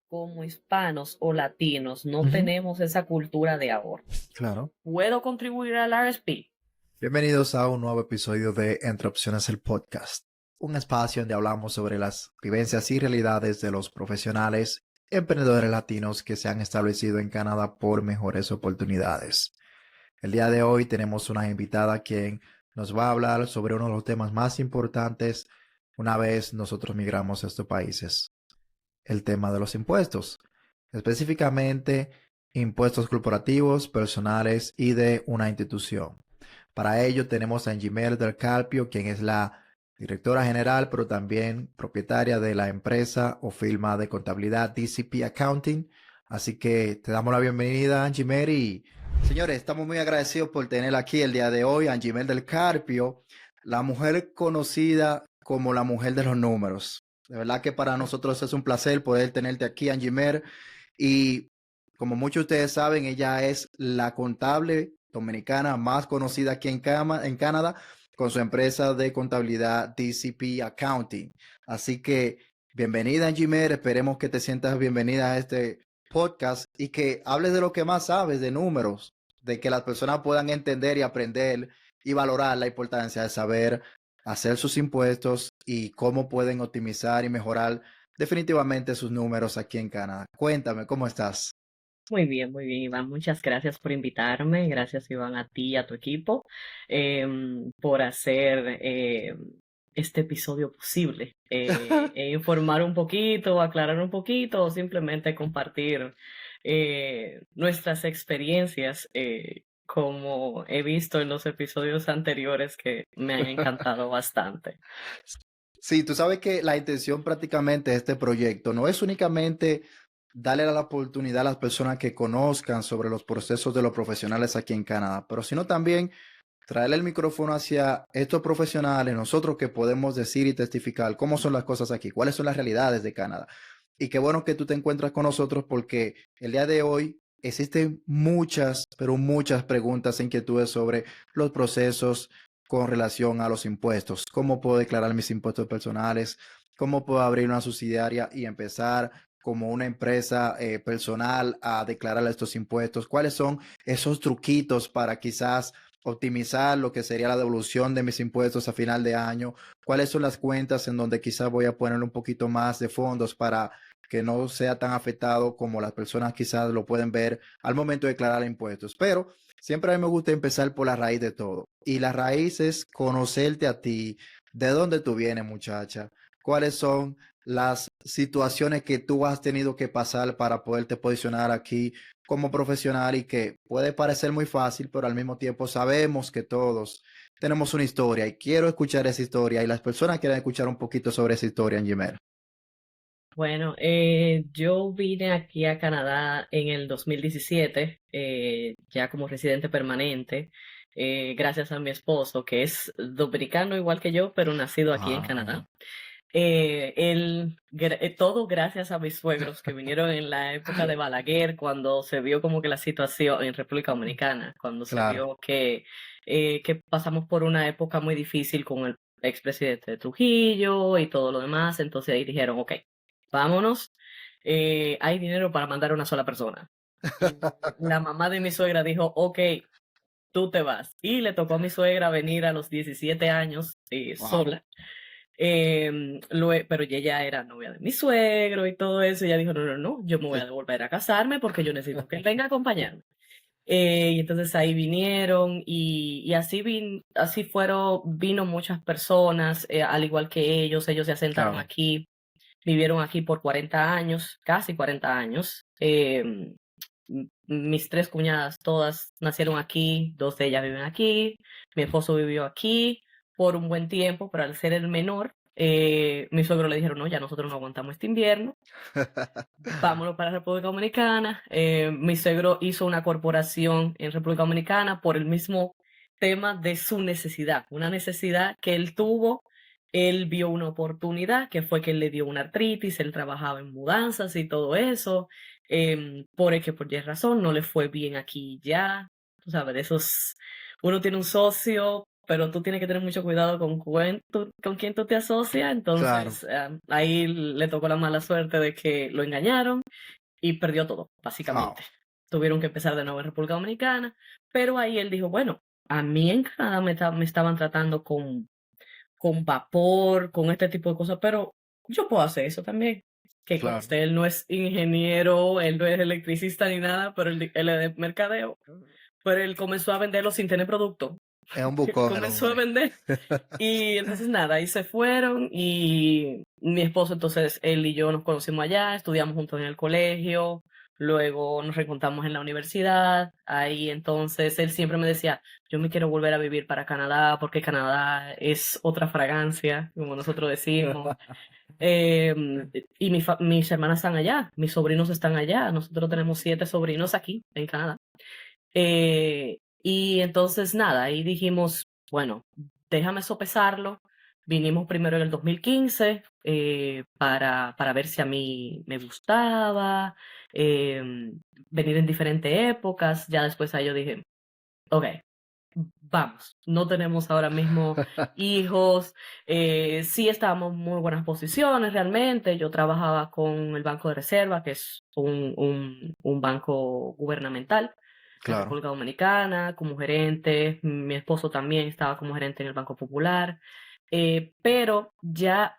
como hispanos o latinos no Ujú, tenemos esa cultura de ahorro. claro. ¿Puedo contribuir al RSP? Bienvenidos a un nuevo episodio de Entre Opciones el Podcast, un espacio donde hablamos sobre las vivencias y realidades de los profesionales emprendedores latinos que se han establecido en Canadá por mejores oportunidades. El día de hoy tenemos una invitada quien nos va a hablar sobre uno de los temas más importantes una vez nosotros migramos a estos países, el tema de los impuestos, específicamente impuestos corporativos, personales y de una institución. Para ello tenemos a Angimer del Carpio, quien es la directora general, pero también propietaria de la empresa o firma de contabilidad DCP Accounting. Así que te damos la bienvenida, Angimer, y señores, estamos muy agradecidos por tener aquí el día de hoy a Angimer del Carpio, la mujer conocida como la mujer de los números. De verdad que para nosotros es un placer poder tenerte aquí, Angimer, y como muchos de ustedes saben, ella es la contable dominicana más conocida aquí en Canadá con su empresa de contabilidad DCP Accounting. Así que bienvenida, Angimer. Esperemos que te sientas bienvenida a este podcast y que hables de lo que más sabes, de números, de que las personas puedan entender y aprender y valorar la importancia de saber hacer sus impuestos y cómo pueden optimizar y mejorar definitivamente sus números aquí en Canadá. Cuéntame, ¿cómo estás? Muy bien, Iván. Muchas gracias por invitarme. Gracias, Iván, a ti y a tu equipo por hacer este episodio posible. E informar un poquito, aclarar un poquito o simplemente compartir nuestras experiencias como he visto en los episodios anteriores que me han encantado bastante. Sí, tú sabes que la intención prácticamente de este proyecto no es únicamente darle la oportunidad a las personas que conozcan sobre los procesos de los profesionales aquí en Canadá, pero sino también traerle el micrófono hacia estos profesionales, nosotros que podemos decir y testificar cómo son las cosas aquí, cuáles son las realidades de Canadá. Y qué bueno que tú te encuentras con nosotros porque el día de hoy existen muchas, pero muchas preguntas e inquietudes sobre los procesos con relación a los impuestos. ¿Cómo puedo declarar mis impuestos personales? ¿Cómo puedo abrir una subsidiaria y empezar como una empresa personal a declarar estos impuestos? ¿Cuáles son esos truquitos para quizás optimizar lo que sería la devolución de mis impuestos a final de año? ¿Cuáles son las cuentas en donde quizás voy a poner un poquito más de fondos para que no sea tan afectado como las personas quizás lo pueden ver al momento de declarar impuestos? Pero siempre a mí me gusta empezar por la raíz de todo. Y la raíz es conocerte a ti, de dónde tú vienes, muchacha, cuáles son las situaciones que tú has tenido que pasar para poderte posicionar aquí como profesional y que puede parecer muy fácil, pero al mismo tiempo sabemos que todos tenemos una historia y quiero escuchar esa historia y las personas quieren escuchar un poquito sobre esa historia, Angimer. Bueno, yo vine aquí a Canadá en el 2017, ya como residente permanente, gracias a mi esposo, que es dominicano igual que yo, pero nacido aquí en Ah, Canadá. Todo gracias a mis suegros que vinieron en la época de Balaguer, cuando se vio como que la situación en República Dominicana, cuando se claro. vio que pasamos por una época muy difícil con el expresidente de Trujillo y todo lo demás, entonces ahí dijeron, ok, vámonos, hay dinero para mandar a una sola persona. Y la mamá de mi suegra dijo, ok, tú te vas. Y le tocó a mi suegra venir a los 17 años Wow. sola. Pero ella ya era novia de mi suegro y todo eso. Ella dijo, no, no, no, yo me voy a devolver a casarme porque yo necesito que él venga a acompañarme. Y entonces ahí vinieron y así, así vino muchas personas, al igual que ellos se asentaron Claro. aquí, vivieron aquí por 40 años, casi 40 años. Mis tres cuñadas todas nacieron aquí, dos de ellas viven aquí, mi esposo vivió aquí por un buen tiempo, pero al ser el menor, mi suegro le dijeron, no, ya nosotros no aguantamos este invierno, vámonos para República Dominicana. Mi suegro hizo una corporación en República Dominicana por el mismo tema de su necesidad, una necesidad que él tuvo. Él vio una oportunidad que fue que él le dio una artritis, él trabajaba en mudanzas y todo eso, por el que por Y razón no le fue bien aquí ya, tú sabes, de esos, uno tiene un socio pero tú tienes que tener mucho cuidado con quién tú te asocias. Claro. Entonces, ahí le tocó la mala suerte de que lo engañaron y perdió todo, básicamente. Wow. Tuvieron que empezar de nuevo en República Dominicana, pero ahí él dijo, bueno, a mí en Canadá me estaban tratando con vapor, con este tipo de cosas, pero yo puedo hacer eso también. Que Claro. conste, él no es ingeniero, él no es electricista ni nada, pero él es de mercadeo. Pero él comenzó a venderlo sin tener producto. Es un bucón el Comenzó a hombre. vender y entonces nada, ahí se fueron y mi esposo, entonces él y yo nos conocimos allá, estudiamos juntos en el colegio, luego nos reencontramos en la universidad, ahí entonces él siempre me decía, yo me quiero volver a vivir para Canadá porque Canadá es otra fragancia, como nosotros decimos. Y mis hermanas están allá, mis sobrinos están allá, nosotros tenemos 7 sobrinos aquí en Canadá. Y entonces nada, ahí dijimos, bueno, déjame sopesarlo. Vinimos primero en el 2015 para ver si a mí me gustaba, venir en diferentes épocas. Ya después ahí yo dije, ok, vamos, no tenemos ahora mismo hijos, sí estábamos en muy buenas posiciones realmente. Yo trabajaba con el Banco de Reserva, que es un banco gubernamental en Claro. República Dominicana, como gerente. Mi esposo también estaba como gerente en el Banco Popular, pero ya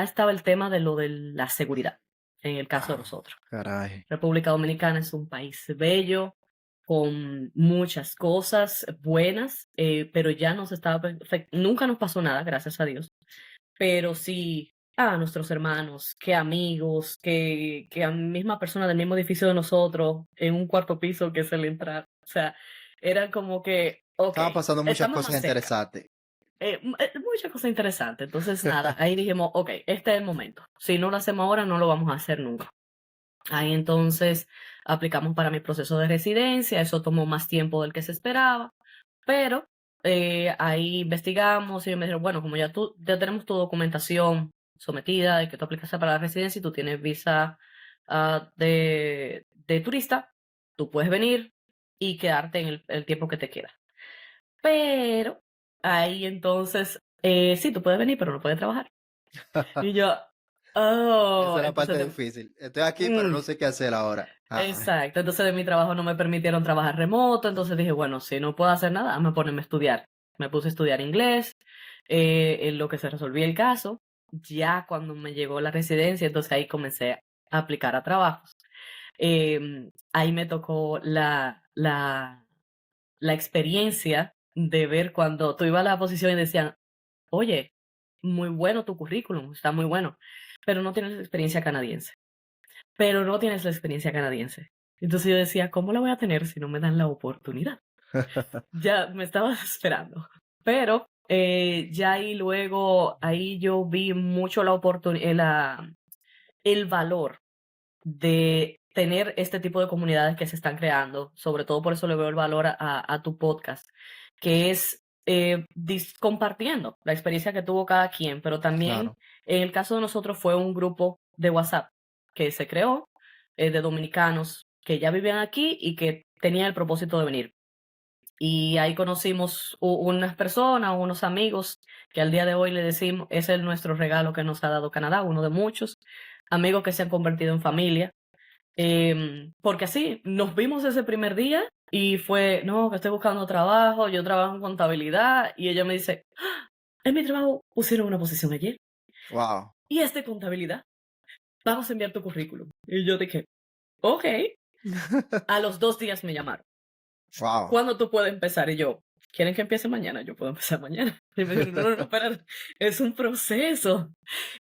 estaba el tema de lo de la seguridad, en el caso de Ah, nosotros. caray. República Dominicana es un país bello, con muchas cosas buenas, pero ya nos estaba, nunca nos pasó nada, gracias a Dios, pero sí a nuestros hermanos, que amigos, que a misma persona del mismo edificio de nosotros, en un cuarto piso que se le entra, o sea, era como que, ok, Estaban pasando muchas estamos cosas más cerca. interesantes. Muchas cosas interesantes. Entonces, nada, ahí dijimos, ok, este es el momento. Si no lo hacemos ahora, no lo vamos a hacer nunca. Ahí entonces aplicamos para mi proceso de residencia, eso tomó más tiempo del que se esperaba, pero ahí investigamos y me dijeron, bueno, como ya tenemos tu documentación sometida de que tú aplicaste para la residencia y tú tienes visa de turista, tú puedes venir y quedarte en el tiempo que te queda. Pero ahí entonces, sí, tú puedes venir, pero no puedes trabajar. Y yo, Esa oh, es la entonces parte difícil. Estoy aquí, pero no sé qué hacer ahora. Ay, exacto, entonces de mi trabajo no me permitieron trabajar remoto, entonces dije, bueno, si no puedo hacer nada, me ponerme a estudiar. Me puse a estudiar inglés, en lo que se resolvía el caso. Ya cuando me llegó la residencia, entonces ahí comencé a aplicar a trabajos. Ahí me tocó la experiencia de ver cuando tú ibas a la posición y decían, oye, muy bueno tu currículum, está muy bueno, pero no tienes experiencia canadiense, pero no tienes la experiencia canadiense. Entonces yo decía, ¿cómo la voy a tener si no me dan la oportunidad? Ya me estaba desesperando. Pero ya ahí luego, ahí yo vi mucho la oportunidad, el valor de tener este tipo de comunidades que se están creando. Sobre todo por eso le veo el valor a tu podcast, que es compartiendo la experiencia que tuvo cada quien, pero también claro. en el caso de nosotros fue un grupo de WhatsApp que se creó de dominicanos que ya vivían aquí y que tenían el propósito de venir. Y ahí conocimos unas personas, unos amigos que al día de hoy le decimos, ese es nuestro regalo que nos ha dado Canadá, uno de muchos amigos que se han convertido en familia. Porque así nos vimos ese primer día y fue, no, que estoy buscando trabajo, yo trabajo en contabilidad y ella me dice, "Ah, en mi trabajo pusieron una posición ayer Wow. y es de contabilidad, vamos a enviar tu currículum". Y yo dije, ok, a los 2 días me llamaron. Wow. ¿Cuándo tú puedes empezar? Y yo, ¿quieren que empiece mañana? Yo puedo empezar mañana. Y me dijeron, no, no, no, espérate, es un proceso.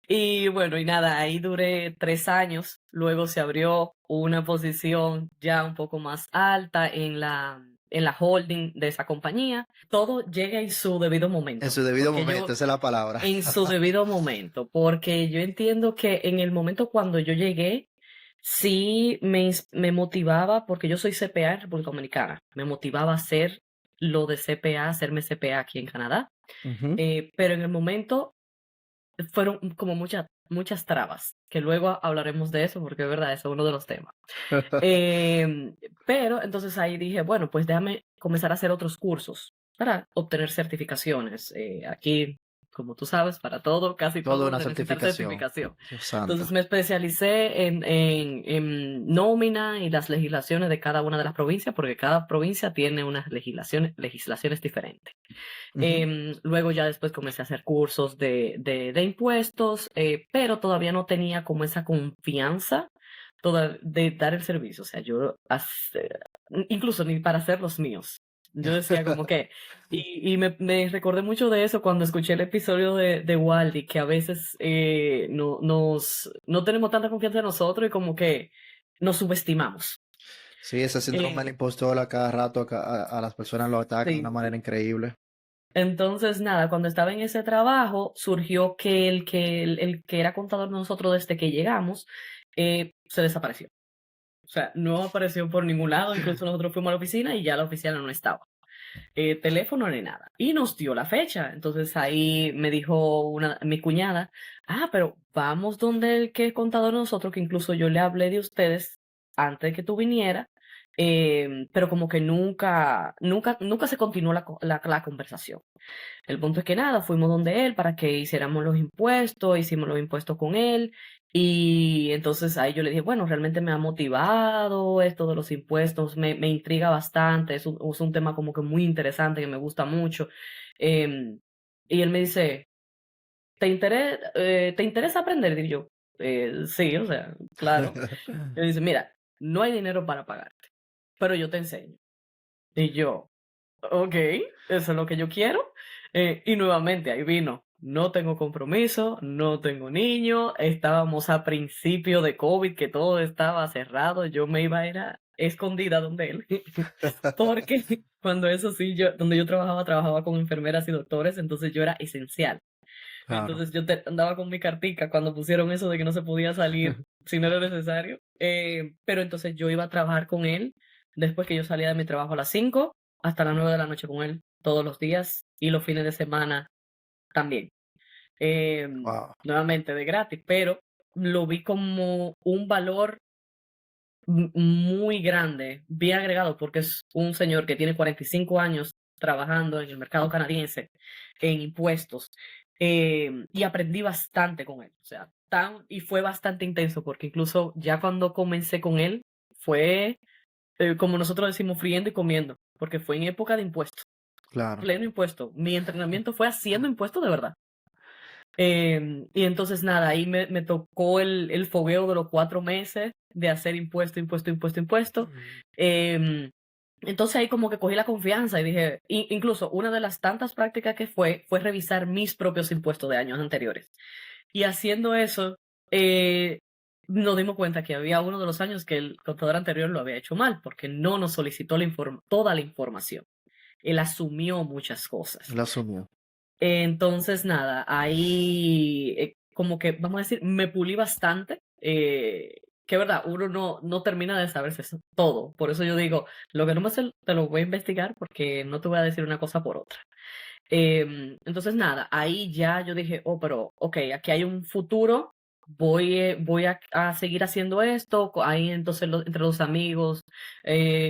Y bueno, y nada, ahí duré 3 años. Luego se abrió una posición ya un poco más alta en la holding de esa compañía. Todo llega en su debido En momento, su debido porque momento, esa es la palabra. en su debido momento, porque yo entiendo que en el momento cuando yo llegué, sí me motivaba, porque yo soy CPA en República Dominicana, me motivaba a hacer lo de CPA, hacerme CPA aquí en Canadá, Ujú. pero en el momento fueron como muchas trabas, que luego hablaremos de eso, porque es verdad, eso es uno de los temas. Pero entonces ahí dije, bueno, pues déjame comenzar a hacer otros cursos. para obtener certificaciones. Aquí, como tú sabes, para todo, casi Toda todo una se necesita certificación. certificación. Dios Entonces santo. me especialicé en nómina y las legislaciones de cada una de las provincias, porque cada provincia tiene unas legislaciones diferentes. Ujú. Luego ya después comencé a hacer cursos de impuestos, pero todavía no tenía como esa confianza de dar el servicio. O sea, incluso ni para hacer los míos. Yo decía como que, y me recordé mucho de eso cuando escuché el episodio de Waldy, que a veces no tenemos tanta confianza en nosotros y como que nos subestimamos. Sí, ese síndrome del Eh, impostor a cada rato a las personas lo ataca de una sí, manera sí. increíble. Entonces, nada, cuando estaba en ese trabajo, surgió que el que era contador de nosotros desde que llegamos, se desapareció. O sea, no apareció por ningún lado, incluso nosotros fuimos a la oficina y ya la oficina no estaba. Teléfono ni nada. Y nos dio la fecha. Entonces ahí me dijo mi cuñada, pero vamos donde el que es contador de nosotros, que incluso yo le hablé de ustedes antes de que tú vinieras, pero como que nunca se continuó la conversación. El punto es que nada, fuimos donde él para que hiciéramos los impuestos, hicimos los impuestos con él y entonces ahí yo le dije, bueno, realmente me ha motivado esto de los impuestos, me intriga bastante, es un tema como que muy interesante que me gusta mucho. Em, y él me dice, ¿te interesa aprender? Y yo, sí, o sea, claro. Él dice, mira, no hay dinero para pagarte, pero yo te enseño. Y yo, ok, eso es lo que yo quiero. Y nuevamente ahí vino. No tengo compromiso, no tengo niño. Estábamos a principio de COVID, que todo estaba cerrado. Yo me iba a ir escondida donde él. Porque cuando eso sí, donde yo trabajaba con enfermeras y doctores, entonces yo era esencial. Claro. Entonces yo andaba con mi cartica cuando pusieron eso de que no se podía salir si no era necesario. Pero entonces yo iba a trabajar con él después que yo salía de mi trabajo a las 5 hasta las 9 de la noche con él todos los días y los fines de semana también. Eh, Wow. Nuevamente de gratis, pero lo vi como un valor muy grande, bien agregado, porque es un señor que tiene 45 años trabajando en el mercado canadiense en impuestos, y aprendí bastante con él. O sea, y fue bastante intenso, porque incluso ya cuando comencé con él, fue como nosotros decimos, friendo y comiendo, porque fue en época de impuestos, Claro. pleno impuesto. Mi entrenamiento fue haciendo impuestos de verdad. Y entonces nada, ahí me tocó el fogueo de los 4 meses de hacer impuesto, impuesto, impuesto, impuesto. Em, entonces ahí como que cogí la confianza y dije, incluso una de las tantas prácticas que fue revisar mis propios impuestos de años anteriores. Y haciendo eso, eh, nos dimos cuenta que había uno de los años que el contador anterior lo había hecho mal, porque no nos solicitó toda la información. Él asumió muchas cosas. Lo asumió. Entonces, nada, ahí como que, vamos a decir, me pulí bastante. Que verdad, uno no termina de saberse todo. Por eso yo digo, lo que no me sé, te lo voy a investigar porque no te voy a decir una cosa por otra. Entonces, nada, ahí ya yo dije, oh, pero, ok, aquí hay un futuro. Voy a seguir haciendo esto. Ahí entonces entre los amigos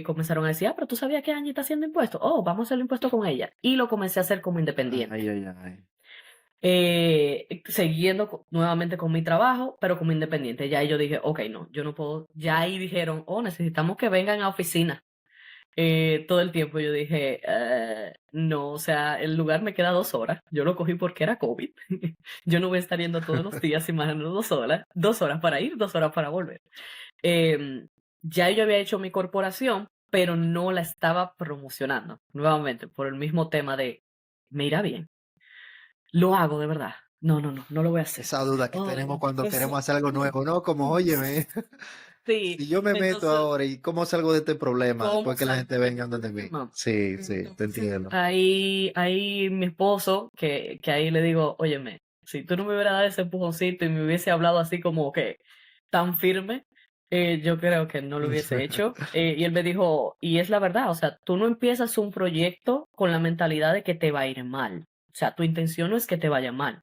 comenzaron a decir, pero tú sabías que Angie está haciendo impuestos. Oh, vamos a hacer impuestos con ella. Y lo comencé a hacer como Ay, independiente. ay, ay. Siguiendo nuevamente con mi trabajo, pero como independiente. Ya ahí yo dije, ok, no, yo no puedo. Ya ahí dijeron, oh, necesitamos que vengan a oficina todo el tiempo. Yo dije, no, o sea, el lugar me queda 2 horas. Yo lo cogí porque era COVID. Yo no voy a estar yendo todos los días, imagínate 2 horas, 2 horas para ir, 2 horas para volver. Ya yo había hecho mi corporación, pero no la estaba promocionando nuevamente por el mismo tema de, me irá bien, lo hago de verdad. No, no, no, no lo voy a hacer. Esa duda que tenemos Oh, cuando pues, queremos hacer algo nuevo, ¿no? Como, óyeme, sí, si yo me meto entonces, ahora y cómo salgo de este problema ¿cómo después que la salgo gente de este venga donde mí. problema? Sí, sí, te Entonces, entiendo. ahí mi esposo, que ahí le digo, óyeme, si tú no me hubieras dado ese empujoncito y me hubiese hablado así como que tan firme, yo creo que no lo hubiese hecho. Y él me dijo, y es la verdad, o sea, tú no empiezas un proyecto con la mentalidad de que te va a ir mal. O sea, tu intención no es que te vaya mal.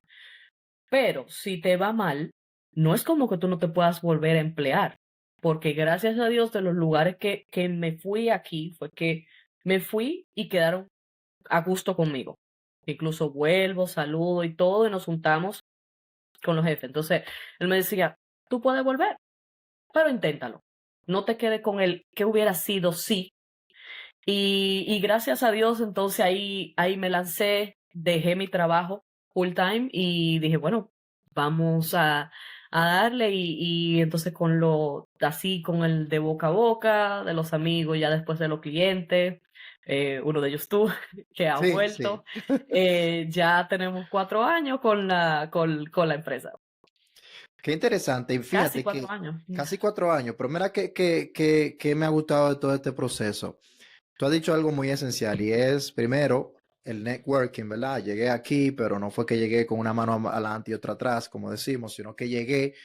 Pero si te va mal, no es como que tú no te puedas volver a emplear. Porque gracias a Dios de los lugares que me fui aquí, fue que me fui y quedaron a gusto conmigo. Incluso vuelvo, saludo y todo, y nos juntamos con los jefes. Entonces, él me decía, tú puedes volver, pero inténtalo. No te quedes con el que hubiera sido sí. Y gracias a Dios, entonces ahí me lancé, dejé mi trabajo full time y dije, bueno, vamos a darle y entonces así con el de boca a boca, de los amigos, ya después de los clientes, uno de ellos tú, que ha Sí, sí. vuelto, ya tenemos 4 años con la empresa, Qué interesante. Y casi fíjate cuatro que años. casi 4 años, pero mira que me ha gustado de todo este proceso. Tú has dicho algo muy esencial y es, primero, el networking, ¿verdad? Llegué aquí, pero no fue que llegué con una mano adelante y otra atrás, como decimos, sino que llegué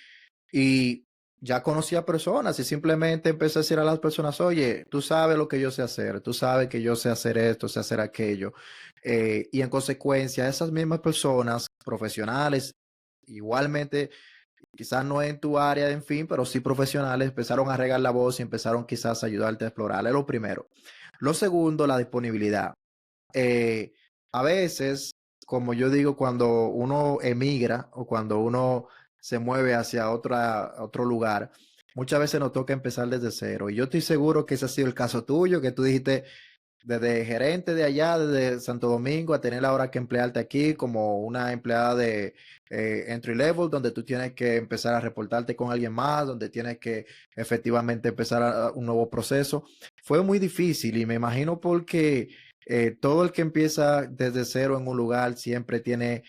y ya conocía personas y simplemente empecé a decir a las personas, oye, tú sabes lo que yo sé hacer, tú sabes que yo sé hacer esto, sé hacer aquello. Y en consecuencia, esas mismas personas profesionales, igualmente, quizás no en tu área, en fin, pero sí profesionales, empezaron a regar la voz y empezaron quizás a ayudarte a explorar. Es lo primero. Lo segundo, la disponibilidad. Eh, a veces, como yo digo, cuando uno emigra o cuando uno se mueve hacia otro lugar, muchas veces nos toca empezar desde cero. Y yo estoy seguro que ese ha sido el caso tuyo, que tú dijiste desde gerente de allá, desde Santo Domingo, a tener ahora que emplearte aquí como una empleada de entry level, donde tú tienes que empezar a reportarte con alguien más, donde tienes que efectivamente empezar un nuevo proceso. Fue muy difícil y me imagino porque todo el que empieza desde cero en un lugar siempre tiene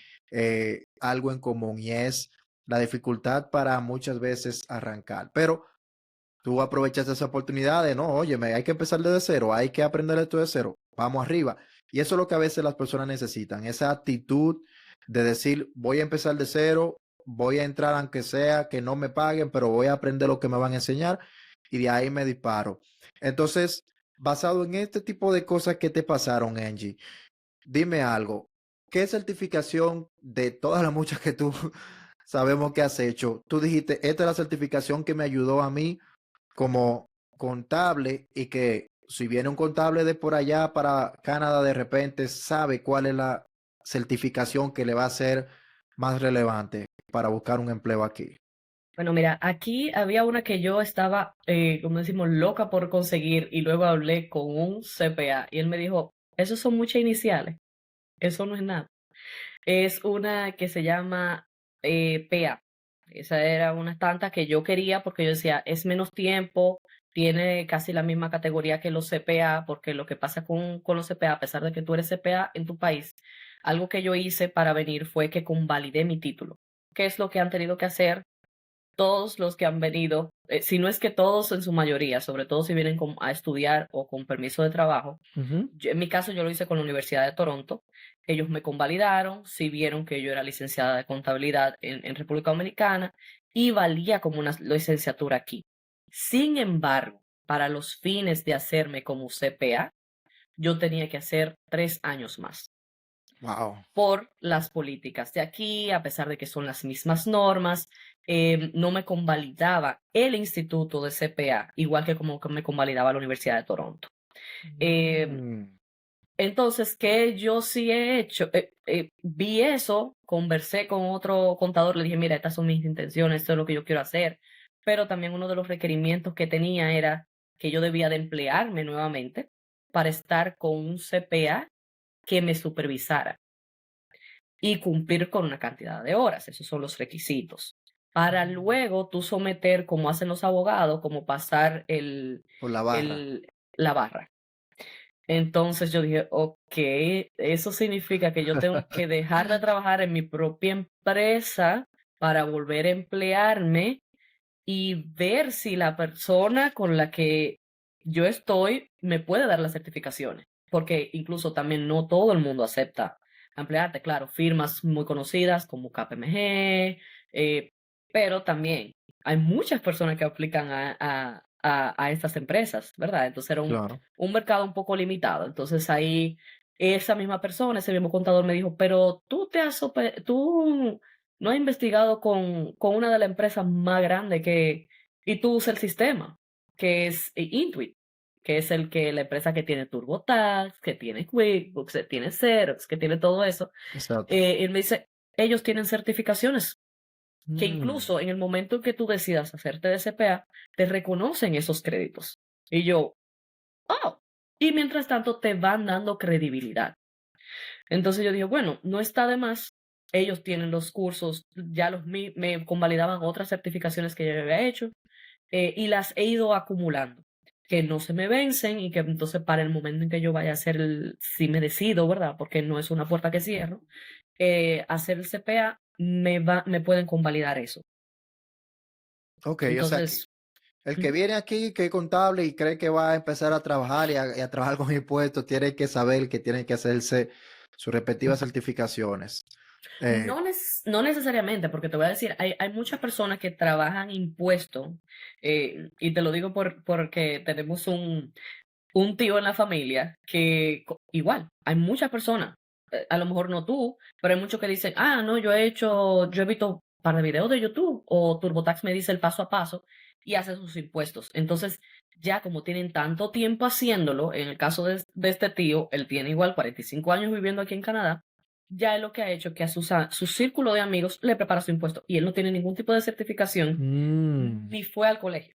algo en común y es la dificultad para muchas veces arrancar. Pero tú aprovechas esa oportunidad de, no, oye, hay que empezar desde cero, hay que aprender esto de cero, vamos arriba. Y eso es lo que a veces las personas necesitan, esa actitud de decir, voy a empezar de cero, voy a entrar aunque sea que no me paguen, pero voy a aprender lo que me van a enseñar y de ahí me disparo. Entonces, basado en este tipo de cosas que te pasaron, Angie, dime algo, ¿qué certificación de todas las muchas que tú sabemos que has hecho, tú dijiste, esta es la certificación que me ayudó a mí como contable y que si viene un contable de por allá para Canadá, de repente sabe cuál es la certificación que le va a ser más relevante para buscar un empleo aquí? Bueno, mira, aquí había una que yo estaba, como decimos, loca por conseguir y luego hablé con un CPA y él me dijo, esos son muchas iniciales, eso no es nada. Es una que se llama PA. Esa era una tanta que yo quería porque yo decía, es menos tiempo, tiene casi la misma categoría que los CPA, porque lo que pasa con los CPA, a pesar de que tú eres CPA en tu país, algo que yo hice para venir fue que convalidé mi título. ¿Qué es lo que han tenido que hacer todos los que han venido, si no es que todos en su mayoría, sobre todo si vienen a estudiar o con permiso de trabajo? Ujú. En mi caso yo lo hice con la Universidad de Toronto. Ellos me convalidaron, si vieron que yo era licenciada de contabilidad en República Dominicana y valía como una licenciatura aquí. Sin embargo, para los fines de hacerme como CPA, yo tenía que hacer 3 años más Wow. por las políticas de aquí, a pesar de que son las mismas normas, no me convalidaba el Instituto de CPA, igual que como que me convalidaba la Universidad de Toronto. Eh, Mm. entonces, ¿qué yo sí he hecho? Vi eso, conversé con otro contador, le dije, mira, estas son mis intenciones, esto es lo que yo quiero hacer, pero también uno de los requerimientos que tenía era que yo debía de emplearme nuevamente para estar con un CPA que me supervisara y cumplir con una cantidad de horas. Esos son los requisitos. Para luego tú someter, como hacen los abogados, como pasar Por la barra. la barra. Entonces yo dije, ok, eso significa que yo tengo que dejar de trabajar en mi propia empresa para volver a emplearme y ver si la persona con la que yo estoy me puede dar las certificaciones, porque incluso también no todo el mundo acepta emplearte, claro, firmas muy conocidas como KPMG, pero también hay muchas personas que aplican a estas empresas, ¿verdad? Entonces era Claro. un mercado un poco limitado. Entonces ahí esa misma persona, ese mismo contador me dijo, pero tú no has investigado con una de las empresas más grandes y tú usas el sistema, que es Intuit, que es la empresa que tiene TurboTax, que tiene QuickBooks, que tiene Xerox, que tiene todo eso. Exacto. Él me dice, ellos tienen certificaciones que Mm, incluso en el momento en que tú decidas hacerte de CPA, te reconocen esos créditos. Y yo, oh, y mientras tanto te van dando credibilidad. Entonces yo dije, bueno, no está de más. Ellos tienen los cursos, ya me convalidaban otras certificaciones que yo había hecho y las he ido acumulando, que no se me vencen y que entonces para el momento en que yo vaya a hacer si me decido, ¿verdad? Porque no es una puerta que cierro, hacer el CPA, me pueden convalidar eso. ok, o sea, que Entonces, el que ujú. viene aquí, que es contable y cree que va a empezar a trabajar y a trabajar con impuestos, tiene que saber que tiene que hacerse sus respectivas certificaciones. Eh, No necesariamente, porque te voy a decir, hay muchas personas que trabajan impuestos, y te lo digo porque tenemos un tío en la familia que igual, hay muchas personas, a lo mejor no tú, pero hay muchos que dicen, ah, no, yo he visto un par de videos de YouTube o TurboTax me dice el paso a paso y hace sus impuestos. Entonces, ya como tienen tanto tiempo haciéndolo, en el caso de este tío, él tiene igual 45 años viviendo aquí en Canadá, ya él lo que ha hecho es que a su círculo de amigos le prepara su impuesto y él no tiene ningún tipo de certificación mm, ni fue al colegio.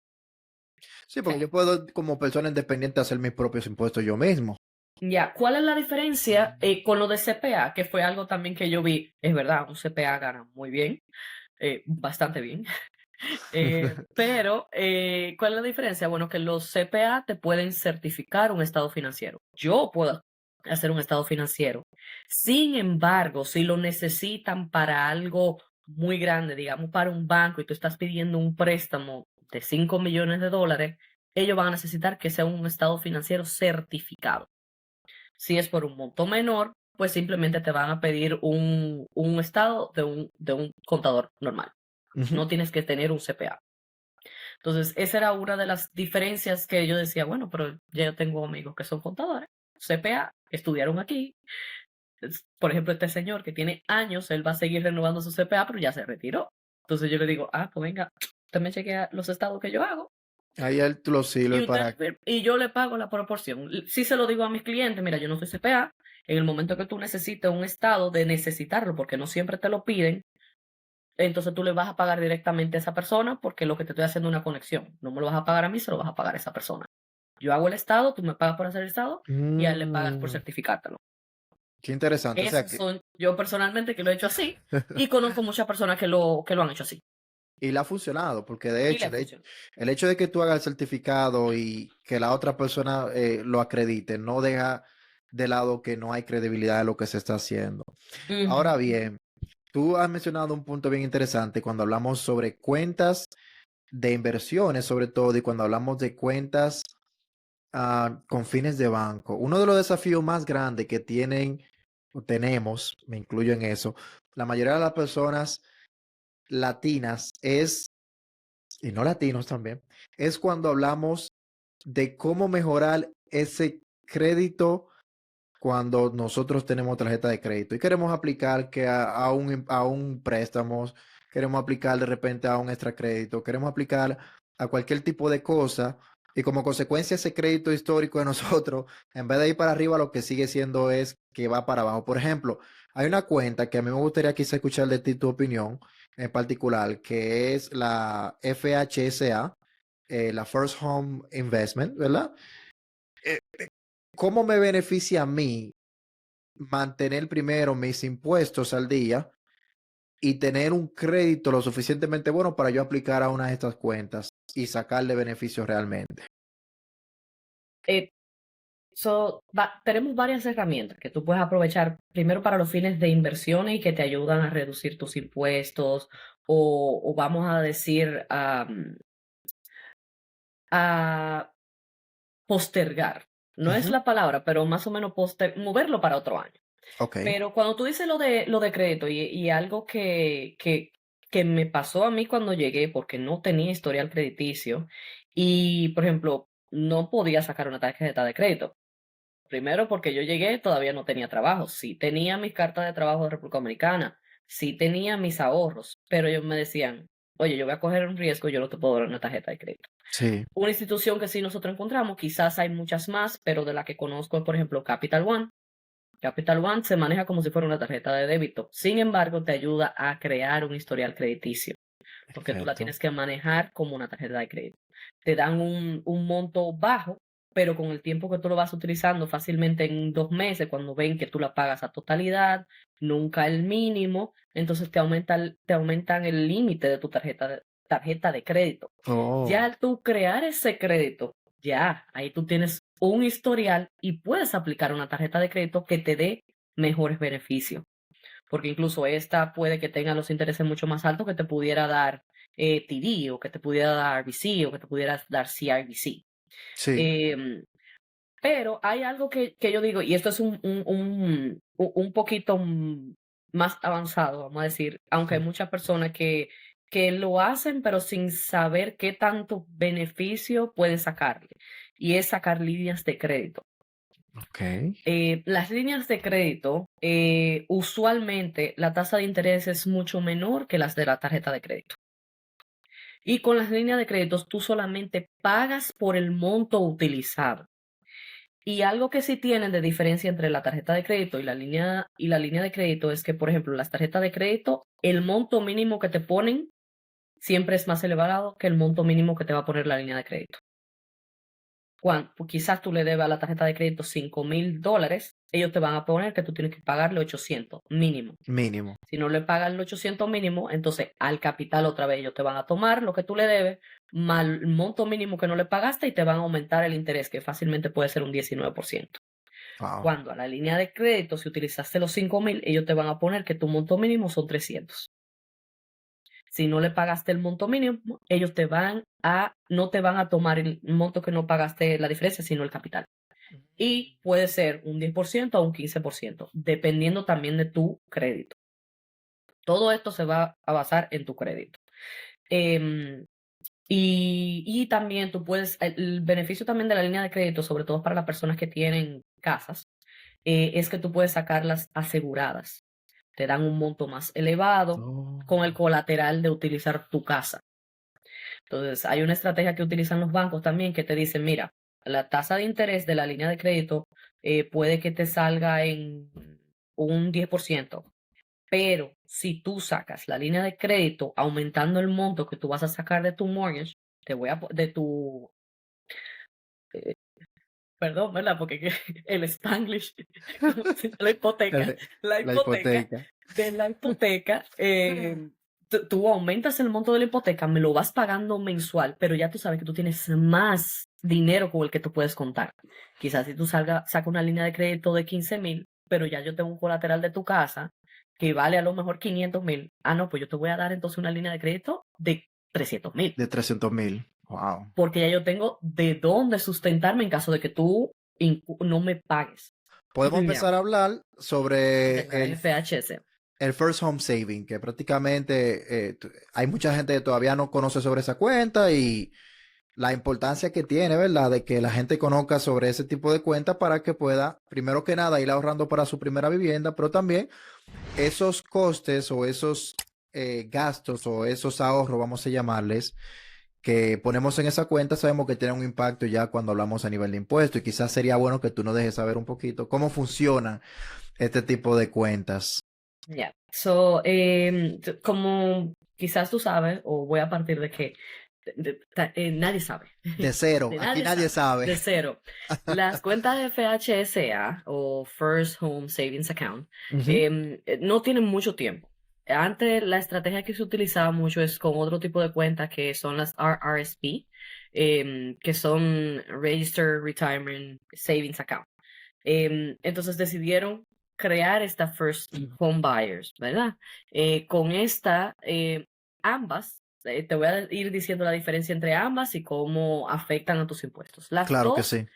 sí, O porque sea, yo puedo como persona independiente hacer mis propios impuestos yo mismo. ya, ¿cuál es la diferencia con lo de CPA? Que fue algo también que yo vi. Es verdad, un CPA gana muy bien, bastante bien. Pero, ¿cuál es la diferencia? Bueno, que los CPA te pueden certificar un estado financiero. Yo puedo hacer un estado financiero. Sin embargo, si lo necesitan para algo muy grande, digamos para un banco, y tú estás pidiendo un préstamo de $5 millones, ellos van a necesitar que sea un estado financiero certificado. Si es por un monto menor, pues simplemente te van a pedir un estado de un contador normal. Ujú. No tienes que tener un CPA. Entonces, esa era una de las diferencias que yo decía, bueno, pero ya yo tengo amigos que son contadores, CPA, estudiaron aquí. Por ejemplo, este señor que tiene años, él va a seguir renovando su CPA, pero ya se retiró. Entonces yo le digo, ah, pues venga, usted me chequea los estados que yo hago Ahí él lo y sirve usted para... y yo le pago la proporción. Sí se lo digo a mis clientes, mira, yo no soy CPA, en el momento que tú necesites un estado de necesitarlo, porque no siempre te lo piden, entonces tú le vas a pagar directamente a esa persona porque lo que te estoy haciendo es una conexión. No me lo vas a pagar a mí, se lo vas a pagar a esa persona. Yo hago el estado, tú me pagas por hacer el estado y a él le pagas por Mm, certificártelo. qué interesante. O sea Esos que... son yo personalmente que lo he hecho así y conozco muchas personas que lo han hecho así Y le ha funcionado, porque de y hecho, le funciona. el hecho de que tú hagas el certificado y que la otra persona lo acredite, no deja de lado que no hay credibilidad de lo que se está haciendo. Ahora Ujú. bien, tú has mencionado un punto bien interesante cuando hablamos sobre cuentas de inversiones, sobre todo, y cuando hablamos de cuentas con fines de banco. Uno de los desafíos más grandes que tienen o tenemos, me incluyo en eso, la mayoría de las personas latinas es, y no latinos también, es cuando hablamos de cómo mejorar ese crédito cuando nosotros tenemos tarjeta de crédito y queremos aplicar que a un préstamo, queremos aplicar de repente a un extra crédito, queremos aplicar a cualquier tipo de cosa y como consecuencia ese crédito histórico de nosotros, en vez de ir para arriba, lo que sigue siendo es que va para abajo. Por ejemplo, hay una cuenta que a mí me gustaría quizá escuchar de ti tu opinión en particular, que es la FHSA, la First Home Investment, ¿verdad? Eh, ¿Cómo me beneficia a mí mantener primero mis impuestos al día y tener un crédito lo suficientemente bueno para yo aplicar a una de estas cuentas y sacarle beneficios realmente? Eh, tenemos varias herramientas que tú puedes aprovechar primero para los fines de inversiones y que te ayudan a reducir tus impuestos o vamos a decir a postergar. No es Ujú. la palabra, pero más o menos moverlo para otro año. Ok. Pero cuando tú dices lo de crédito y algo que me pasó a mí cuando llegué, porque no tenía historial crediticio y, por ejemplo, no podía sacar una tarjeta de crédito. Primero porque yo llegué, todavía no tenía trabajo. Sí tenía mis cartas de trabajo de República Dominicana, sí tenía mis ahorros, pero ellos me decían, oye, yo voy a coger un riesgo, yo no te puedo dar una tarjeta de crédito. Sí. Una institución que sí nosotros encontramos, quizás hay muchas más, pero de la que conozco es, por ejemplo, Capital One. Capital One se maneja como si fuera una tarjeta de débito. Sin embargo, te ayuda a crear un historial crediticio, porque tú la Perfecto. tienes que manejar como una tarjeta de crédito. Te dan un monto bajo, pero con el tiempo que tú lo vas utilizando fácilmente en 2 meses, cuando ven que tú la pagas a totalidad, nunca el mínimo, entonces te aumentan el límite de tu tarjeta de crédito. Ya Oh, al tú crear ese crédito, ya ahí tú tienes un historial y puedes aplicar una tarjeta de crédito que te dé mejores beneficios, porque incluso esta puede que tenga los intereses mucho más altos que te pudiera dar TD o que te pudiera dar RBC o que te pudiera dar CIBC. sí. Em, pero hay algo que yo digo, y esto es un poquito más avanzado, vamos a decir, aunque hay muchas personas que lo hacen, pero sin saber qué tanto beneficio pueden sacarle, y es sacar líneas de crédito. Ok. Las líneas de crédito, usualmente la tasa de interés es mucho menor que las de la tarjeta de crédito. Y con las líneas de créditos tú solamente pagas por el monto utilizado. Y algo que sí tienen de diferencia entre la tarjeta de crédito y la línea de crédito es que, por ejemplo, las tarjetas de crédito, el monto mínimo que te ponen siempre es más elevado que el monto mínimo que te va a poner la línea de crédito. Cuando quizás tú le debas a la tarjeta de crédito $5,000, ellos te van a poner que tú tienes que pagarle 800 mínimo. Mínimo. Si no le pagas los 800 mínimo, entonces al capital otra vez ellos te van a tomar lo que tú le debes, más el monto mínimo que no le pagaste y te van a aumentar el interés, que fácilmente puede ser un 19%. Wow. Cuando a la línea de crédito, si utilizaste los 5,000, ellos te van a poner que tu monto mínimo son 300. Si no le pagaste el monto mínimo, ellos no te van a tomar el monto que no pagaste la diferencia, sino el capital. Y puede ser un 10% o un 15%, dependiendo también de tu crédito. Todo esto se va a basar en tu crédito. Em, y también tú puedes, el beneficio también de la línea de crédito, sobre todo para las personas que tienen casas, es que tú puedes sacarlas aseguradas. Te dan un monto más elevado Oh, con el colateral de utilizar tu casa. Entonces, hay una estrategia que utilizan los bancos también que te dicen, mira, la tasa de interés de la línea de crédito puede que te salga en un 10%, pero si tú sacas la línea de crédito aumentando el monto que tú vas a sacar de tu mortgage, de tu, eh, perdón, ¿verdad? Porque el Spanglish, ¿cómo se llama? La la hipoteca, hipoteca. de la hipoteca, tú aumentas el monto de la hipoteca, me lo vas pagando mensual, pero ya tú sabes que tú tienes más dinero con el que tú puedes contar. Quizás si tú sacas una línea de crédito de 15,000, pero ya yo tengo un colateral de tu casa que vale a lo mejor 500,000. Ah, no, pues yo te voy a dar entonces una línea de crédito de 300,000, De 300,000. Wow. porque ya yo tengo de dónde sustentarme en caso de que tú no me pagues. Podemos Ya, empezar a hablar sobre de la FHS. el First Home Saving, que prácticamente hay mucha gente que todavía no conoce sobre esa cuenta y la importancia que tiene, ¿verdad? De que la gente conozca sobre ese tipo de cuentas para que pueda, primero que nada, ir ahorrando para su primera vivienda, pero también esos costes o esos gastos o esos ahorros, vamos a llamarles, que ponemos en esa cuenta, sabemos que tiene un impacto ya cuando hablamos a nivel de impuestos y quizás sería bueno que tú nos dejes saber un poquito cómo funcionan este tipo de cuentas. Ya. Como quizás tú sabes, o voy a partir de que nadie sabe. De cero, De aquí nadie nadie sabe. sabe. De cero. Las cuentas de FHSA o First Home Savings Account Ujú. no tienen mucho tiempo. Antes la estrategia que se utilizaba mucho es con otro tipo de cuentas que son las RRSP, que son Registered Retirement Savings Account. Entonces decidieron crear esta First Home Buyers, ¿verdad? Con esta, ambas, te voy a ir diciendo la diferencia entre ambas y cómo afectan a tus impuestos. Las Claro que dos sí.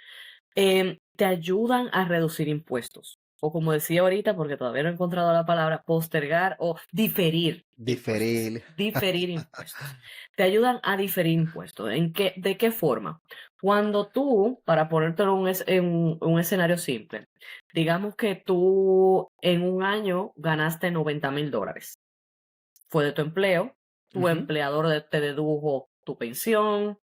te ayudan a reducir impuestos. O como decía ahorita, porque todavía no he encontrado la palabra, postergar o diferir impuestos. Diferir. Diferir impuestos. Te ayudan a diferir impuestos. ¿De qué forma? Cuando tú, para ponértelo en un escenario simple, digamos que tú en un año ganaste $90,000. Fue de tu empleo, tu empleador te dedujo tu pensión,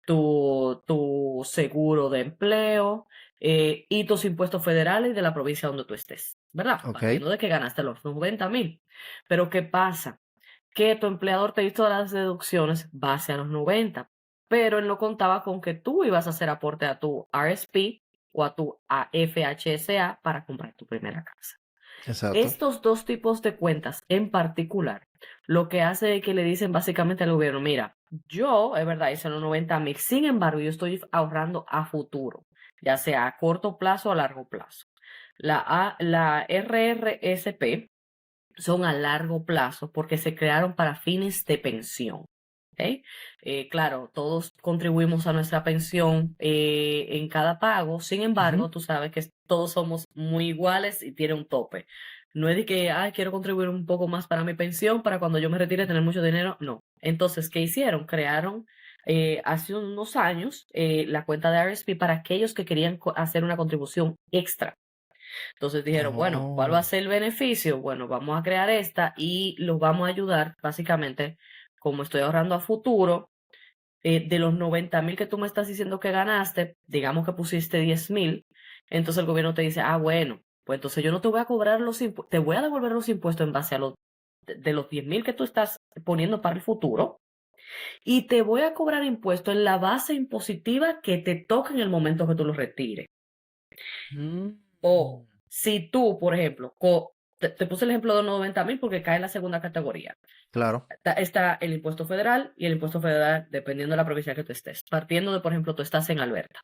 tu seguro de empleo y tus impuestos federales de la provincia donde tú estés, ¿verdad? Ok, Partiendo de que ganaste los 90,000. Pero ¿qué pasa? Que tu empleador te hizo las deducciones base a los 90, pero él no contaba con que tú ibas a hacer aporte a tu RSP o a tu FHSA para comprar tu primera casa. exacto. Estos dos tipos de cuentas en particular, lo que hace es que le dicen básicamente al gobierno, mira, yo, es verdad, hice los 90,000, sin embargo, yo estoy ahorrando a futuro, ya sea a corto plazo o a largo plazo. La RRSP son a largo plazo porque se crearon para fines de pensión. ¿Ok? Claro, todos contribuimos a nuestra pensión en cada pago, sin embargo, tú sabes que todos somos muy iguales y tiene un tope. No es de que, quiero contribuir un poco más para mi pensión, para cuando yo me retire tener mucho dinero, no. Entonces, ¿qué hicieron? Crearon hace unos años la cuenta de RSP para aquellos que querían hacer una contribución extra. Entonces dijeron, bueno, ¿cuál va Oh, a ser el beneficio? Bueno, vamos a crear esta y los vamos a ayudar, básicamente, como estoy ahorrando a futuro, de los 90,000 que tú me estás diciendo que ganaste, digamos que pusiste 10,000, entonces el gobierno te dice, bueno, pues entonces yo no te voy a cobrar los impuestos, te voy a devolver los impuestos en base a de los 10,000 que tú estás poniendo para el futuro y te voy a cobrar impuestos en la base impositiva que te toca en el momento que tú los retires. mm, O si tú, por ejemplo, te puse el ejemplo de los 90,000 porque cae en la segunda categoría. claro. Está el impuesto federal y el impuesto federal dependiendo de la provincia que tú estés. Partiendo de, por ejemplo, tú estás en Alberta.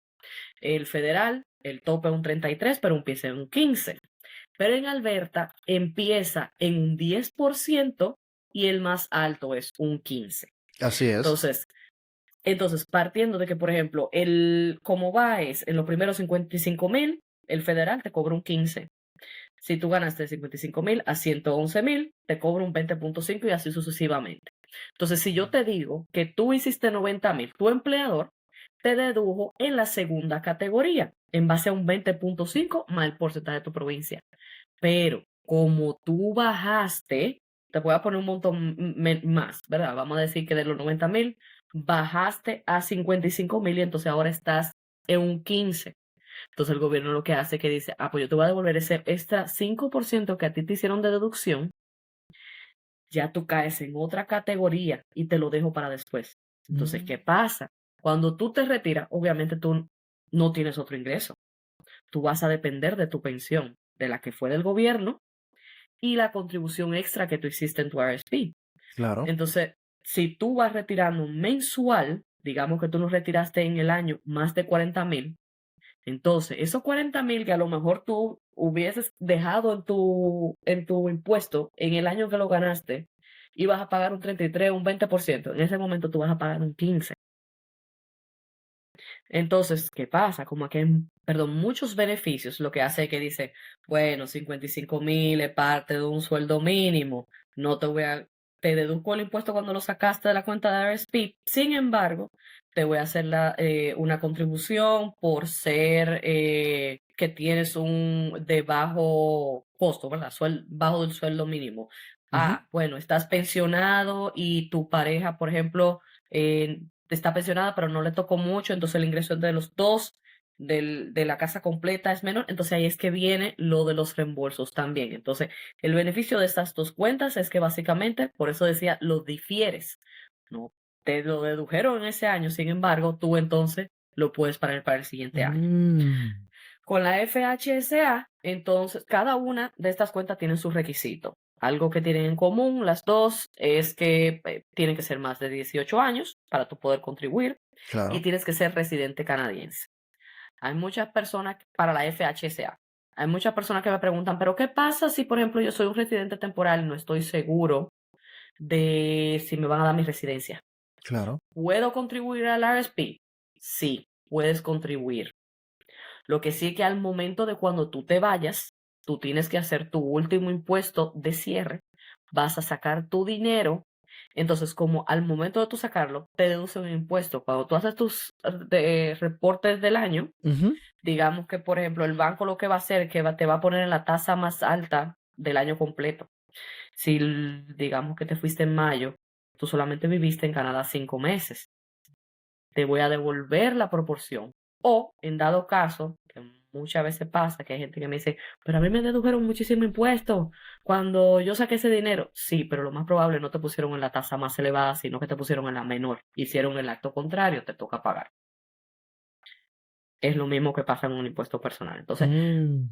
El federal, el tope es un 33, pero empieza en un 15. Pero en Alberta empieza en un 10% y el más alto es un 15. Así es. Entonces, partiendo de que, por ejemplo, como va es en los primeros 55,000, el federal te cobra un 15. Si tú ganaste de 55,000 a 111,000, te cobra un 20,5 y así sucesivamente. Entonces, si yo te digo que tú hiciste 90,000, tu empleador te dedujo en la segunda categoría, en base a un 20,5 más el porcentaje de tu provincia. Pero como tú bajaste, te voy a poner un montón más, ¿verdad? Vamos a decir que de los 90,000 bajaste a 55,000 y entonces ahora estás en un 15. Entonces el gobierno lo que hace es que dice, pues yo te voy a devolver ese extra 5% que a ti te hicieron de deducción, ya tú caes en otra categoría y te lo dejo para después. Entonces, Mm, ¿qué pasa? Cuando tú te retiras, obviamente tú no tienes otro ingreso. Tú vas a depender de tu pensión, de la que fue del gobierno y la contribución extra que tú hiciste en tu RSP. claro. Entonces, si tú vas retirando mensual, digamos que tú nos retiraste en el año más de 40,000, entonces esos 40,000 que a lo mejor tú hubieses dejado en tu impuesto en el año que lo ganaste, ibas a pagar un 33, un 20%. En ese momento tú vas a pagar un 15%. Entonces, ¿qué pasa? Como que hay, perdón, muchos beneficios, lo que hace es que dice, bueno, 55,000 es parte de un sueldo mínimo, no te deduzco el impuesto cuando lo sacaste de la cuenta de RSP, sin embargo, te voy a hacer una contribución por ser que tienes un de bajo costo, ¿verdad? Bajo del sueldo mínimo. Ujú, Bueno, estás pensionado y tu pareja, por ejemplo, está pensionada, pero no le tocó mucho, entonces el ingreso de los dos de la casa completa es menor, entonces ahí es que viene lo de los reembolsos también. Entonces, el beneficio de estas dos cuentas es que básicamente, por eso decía, lo difieres, ¿no? Te lo dedujeron en ese año, sin embargo, tú entonces lo puedes pagar para el siguiente año. mm, Con la FHSA, entonces, cada una de estas cuentas tiene su requisito. Algo que tienen en común las dos es que tienen que ser más de 18 años para tú poder contribuir y claro. tienes que ser residente canadiense. Hay muchas personas para la FHSA. Hay muchas personas que me preguntan, pero ¿qué pasa si, por ejemplo, yo soy un residente temporal y no estoy seguro de si me van a dar mi residencia? Claro. ¿Puedo contribuir al RSP? Sí, puedes contribuir. Lo que sí es que al momento de cuando tú te vayas, tú tienes que hacer tu último impuesto de cierre, vas a sacar tu dinero, entonces como al momento de tú sacarlo, te deduce un impuesto. Cuando tú haces tus reportes del año, Ujú, digamos que por ejemplo el banco lo que va a hacer es que te va a poner en la tasa más alta del año completo. Si digamos que te fuiste en mayo tú solamente viviste en Canadá 5 meses. Te voy a devolver la proporción. O, en dado caso, que muchas veces pasa que hay gente que me dice, pero a mí me dedujeron muchísimo impuesto cuando yo saqué ese dinero. Sí, pero lo más probable no te pusieron en la tasa más elevada, sino que te pusieron en la menor. Hicieron el acto contrario, te toca pagar. Es lo mismo que pasa en un impuesto personal. Entonces, Mm.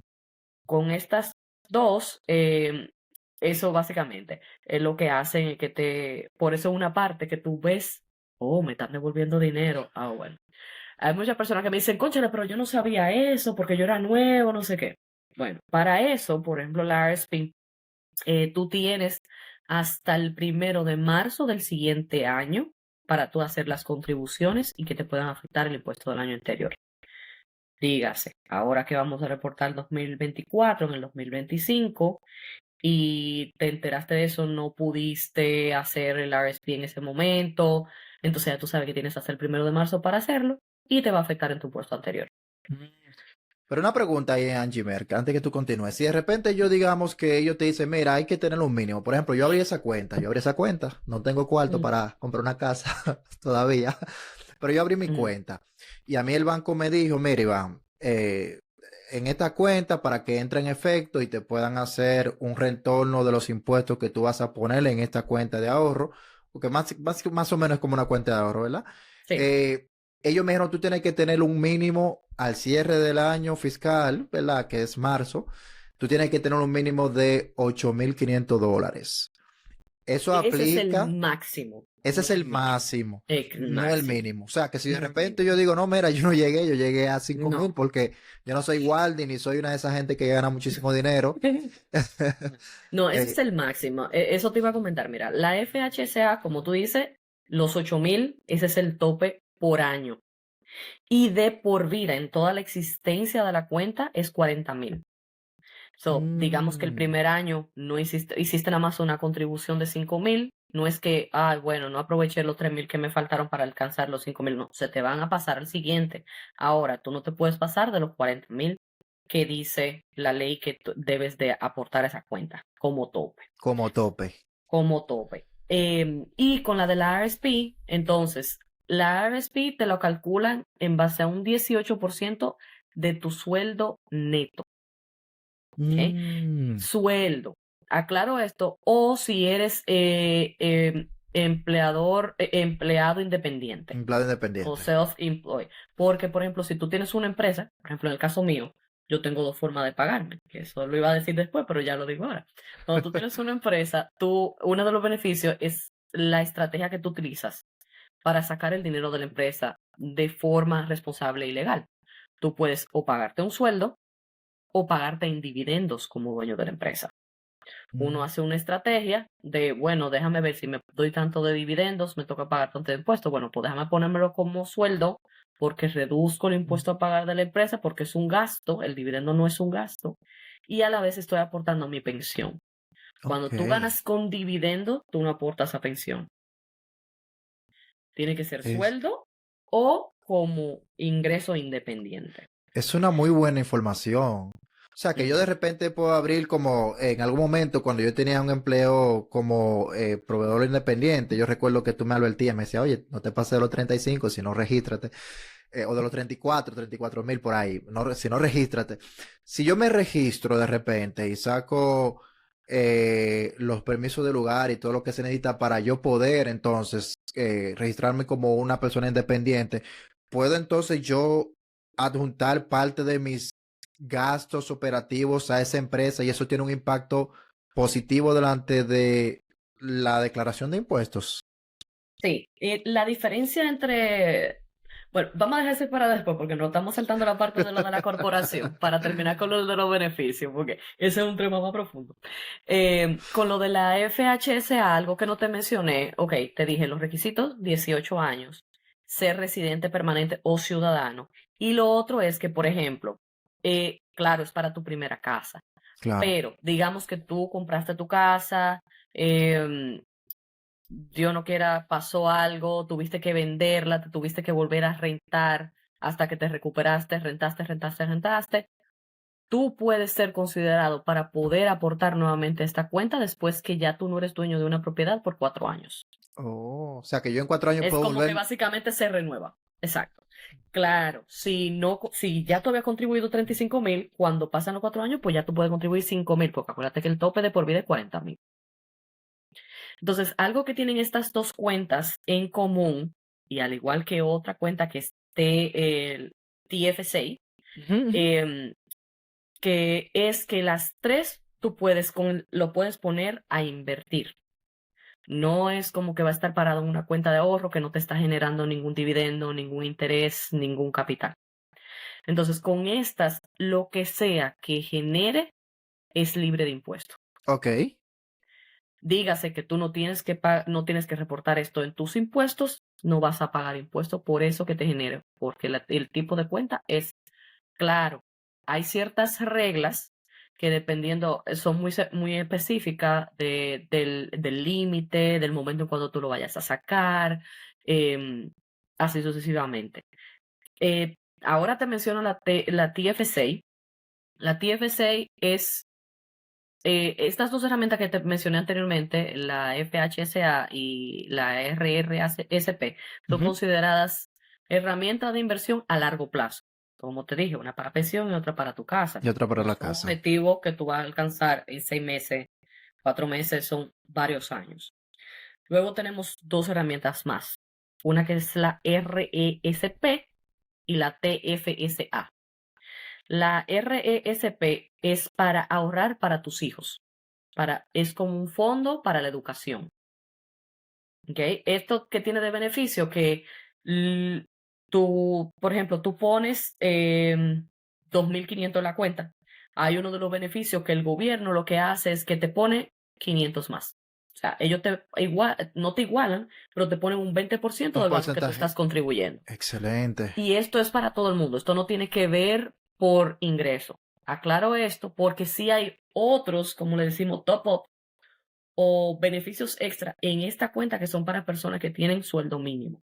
con estas dos, eso básicamente es lo que hacen que por eso una parte que tú ves, oh, me están devolviendo dinero. Ah, bueno. Hay muchas personas que me dicen, cónchale, pero yo no sabía eso porque yo era nuevo, no sé qué. Bueno, para eso, por ejemplo, la RSP, tú tienes hasta el 1 de marzo del siguiente año para tú hacer las contribuciones y que te puedan afectar el impuesto del año anterior. Dígase, ahora que vamos a reportar el 2024, en el 2025, y te enteraste de eso, no pudiste hacer el RSP en ese momento, entonces ya tú sabes que tienes hasta el 1 de marzo para hacerlo y te va a afectar en tu impuesto anterior. Mm. Pero una pregunta ahí, Angie Merck, antes que tú continúes. Si de repente yo digamos que ellos te dicen, mira, hay que tener un mínimo. Por ejemplo, yo abrí esa cuenta, no tengo cuarto Mm, para comprar una casa todavía, pero yo abrí mi mm, cuenta. Y a mí el banco me dijo, mira, Iván, en esta cuenta para que entre en efecto y te puedan hacer un retorno de los impuestos que tú vas a poner en esta cuenta de ahorro, porque más o menos es como una cuenta de ahorro, ¿verdad? sí, Eh, Ellos me dijeron, tú tienes que tener un mínimo al cierre del año fiscal, ¿verdad? Que es marzo. Tú tienes que tener un mínimo de $8,500. Eso ese es el aplica, máximo, ese es no el el mínimo, máximo, el no el máximo. mínimo. O sea, que si de Ujú. repente yo digo, no, mira, yo no llegué, yo llegué a 5,000 No. porque yo no soy Waldi ni soy una de esas gente que gana muchísimo dinero. No, ese es Eh, el máximo. Eso te iba a comentar. Mira, la FHSA, como tú dices, los 8.000, ese es el tope por año. Y de por vida, en toda la existencia de la cuenta, es 40.000. So, digamos que el mm, primer año no hiciste nada más una contribución de 5.000. No es que, bueno, no aproveché los 3.000 que me faltaron para alcanzar los 5.000. No, se te van a pasar al siguiente. Ahora, tú no te puedes pasar de los 40.000 que dice la ley que debes de aportar a esa cuenta como tope, como tope. como tope. Y con la de la RSP, entonces, la RSP te lo calculan en base a un 18% de tu sueldo neto, ¿ok? Mm, Sueldo. Aclaro esto, o si eres empleado independiente empleado o independiente. self-employed. Porque, por ejemplo, si tú tienes una empresa, por ejemplo, en el caso mío, yo tengo dos formas de pagarme, que eso lo iba a decir después, pero ya lo digo ahora. Cuando tú tienes una empresa, uno de los beneficios es la estrategia que tú utilizas para sacar el dinero de la empresa de forma responsable y legal. Tú puedes o pagarte un sueldo o pagarte en dividendos como dueño de la empresa. Uno Mm, hace una estrategia de, bueno, déjame ver si me doy tanto de dividendos, me toca pagar tanto de impuestos. Bueno, pues déjame ponérmelo como sueldo porque reduzco el impuesto a pagar de la empresa porque es un gasto, el dividendo no es un gasto. Y a la vez estoy aportando a mi pensión. Cuando ok. tú ganas con dividendo, tú no aportas a pensión. Tiene que ser Es, sueldo o como ingreso independiente. es una muy buena información. O sea, que yo de Ujú. repente puedo abrir como en algún momento cuando yo tenía un empleo como proveedor independiente, yo recuerdo que tú me advertías, me decía, oye, no te pases de los 35, si no regístrate. O de los 34,000 por ahí, no, si no regístrate. Si yo me registro de repente y saco los permisos de lugar y todo lo que se necesita para yo poder entonces registrarme como una persona independiente, puedo entonces yo adjuntar parte de mis gastos operativos a esa empresa y eso tiene un impacto positivo delante de la declaración de impuestos. Sí, la diferencia entre, bueno, vamos a dejar eso para después porque nos estamos saltando la parte de lo de la corporación para terminar con lo de los beneficios, porque ese es un tema más profundo. Con lo de la FHSA, algo que no te mencioné, ok, te dije los requisitos, 18 años, ser residente permanente o ciudadano. Y lo otro es que, por ejemplo, claro, es para tu primera casa, Claro. pero digamos que tú compraste tu casa, em, Dios no quiera, pasó algo, tuviste que venderla, te tuviste que volver a rentar hasta que te recuperaste, rentaste. Tú puedes ser considerado para poder aportar nuevamente a esta cuenta después que ya tú no eres dueño de una propiedad por 4 años. Oh, o sea que yo en 4 años Es puedo como que volver. básicamente se renueva. Exacto. Claro, si no, si ya tú habías contribuido 35.000, cuando pasan los 4 años, pues ya tú puedes contribuir 5.000, porque acuérdate que el tope de por vida es 40.000. Entonces, algo que tienen estas dos cuentas en común, y al igual que otra cuenta que es el TFSA, Ujú, ujú. em, que es que las tres tú lo puedes poner a invertir. No es como que va a estar parado en una cuenta de ahorro que no te está generando ningún dividendo, ningún interés, ningún capital. Entonces, con estas, lo que sea que genere es libre de impuesto. Ok, Dígase que tú no tienes que reportar esto en tus impuestos, no vas a pagar impuestos por eso que te genere, porque el tipo de cuenta es claro. Hay ciertas reglas que dependiendo, son muy específicas del límite, del momento en cuando tú lo vayas a sacar, em, así sucesivamente. Ahora te menciono la TFSA. La TFSA es estas dos herramientas que te mencioné anteriormente, la FHSA y la RRSP, son ujú. consideradas herramientas de inversión a largo plazo. Como te dije, una para pensión y otra para tu casa. Y otra para No la son casa. objetivos que tú vas a alcanzar en 6 meses, 4 meses, son varios años. Luego tenemos dos herramientas más. Una que es la RESP y la TFSA. La RESP es para ahorrar para tus hijos. Es como un fondo para la educación. ¿Ok? Esto que tiene de beneficio que tú, por ejemplo, tú pones 2.500 en la cuenta. Hay uno de los beneficios que el gobierno lo que hace es que te pone 500 más. O sea, ellos no te igualan, pero te ponen un 20% Un del valor que tú porcentaje. estás contribuyendo. Excelente. Y esto es para todo el mundo. Esto no tiene que ver por ingreso. Aclaro esto porque sí hay otros, como le decimos, top up o beneficios extra en esta cuenta que son para personas que tienen sueldo mínimo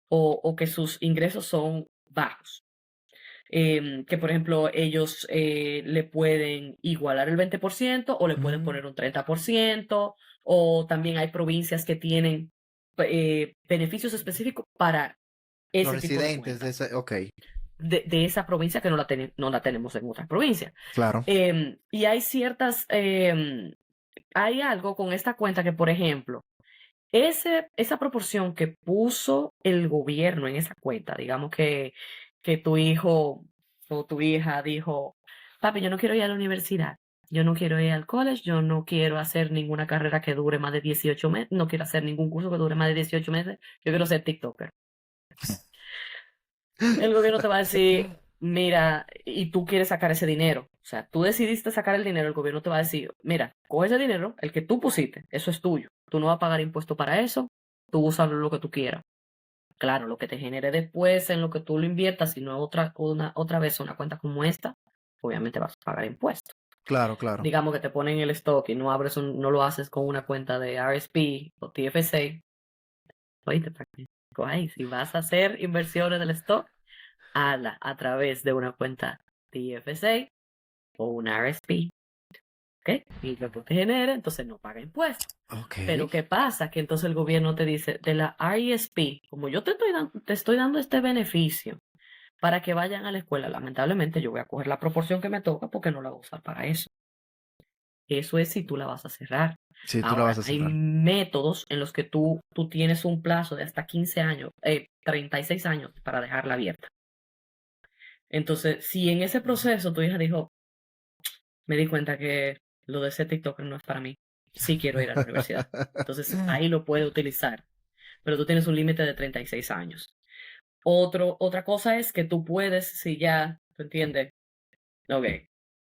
o que sus ingresos son bajos. Que por ejemplo ellos le pueden igualar el 20% o le pueden Mm, poner un 30%, o también hay provincias que tienen beneficios específicos para los ese tipo de residentes de cuenta ese. Ok, de esa provincia que no la tenemos en otras provincias. claro. Y hay hay algo con esta cuenta que, por ejemplo, esa proporción que puso el gobierno en esa cuenta, digamos que tu hijo o tu hija dijo, papi, yo no quiero ir a la universidad, yo no quiero ir al college, yo no quiero hacer ninguna carrera que dure más de 18 meses, no quiero hacer ningún curso que dure más de 18 meses, yo quiero ser TikToker. El gobierno te va a decir, mira, y tú quieres sacar ese dinero. O sea, tú decidiste sacar el dinero, el gobierno te va a decir, mira, coge ese dinero, el que tú pusiste, eso es tuyo. Tú no vas a pagar impuesto para eso, tú usas lo que tú quieras. Claro, lo que te genere después en lo que tú lo inviertas, si no otra vez una cuenta como esta, obviamente vas a pagar impuestos. Claro, claro. Digamos que te ponen el stock y no lo haces con una cuenta de RSP o TFSA, oíste, practico ahí. Si vas a hacer inversiones del stock, a través de una cuenta TFSA o una RSP, ¿ok? Y lo que te genere, entonces no paga impuestos. Ok. Pero ¿qué pasa? Que entonces el gobierno te dice, de la RESP, como yo te estoy dando este beneficio para que vayan a la escuela, lamentablemente yo voy a coger la proporción que me toca porque no la voy a usar para eso. Eso es si tú la vas a cerrar. Sí, tú la vas Ahora, a hay cerrar. métodos en los que tú tienes un plazo de hasta 15 años, 36 años para dejarla abierta. Entonces, si en ese proceso tu hija dijo, me di cuenta que lo de ser TikToker no es para mí, sí quiero ir a la universidad. Entonces, ahí lo puede utilizar, pero tú tienes un límite de 36 años. Otra cosa es que tú puedes, si ya, ¿tú entiendes? Ok,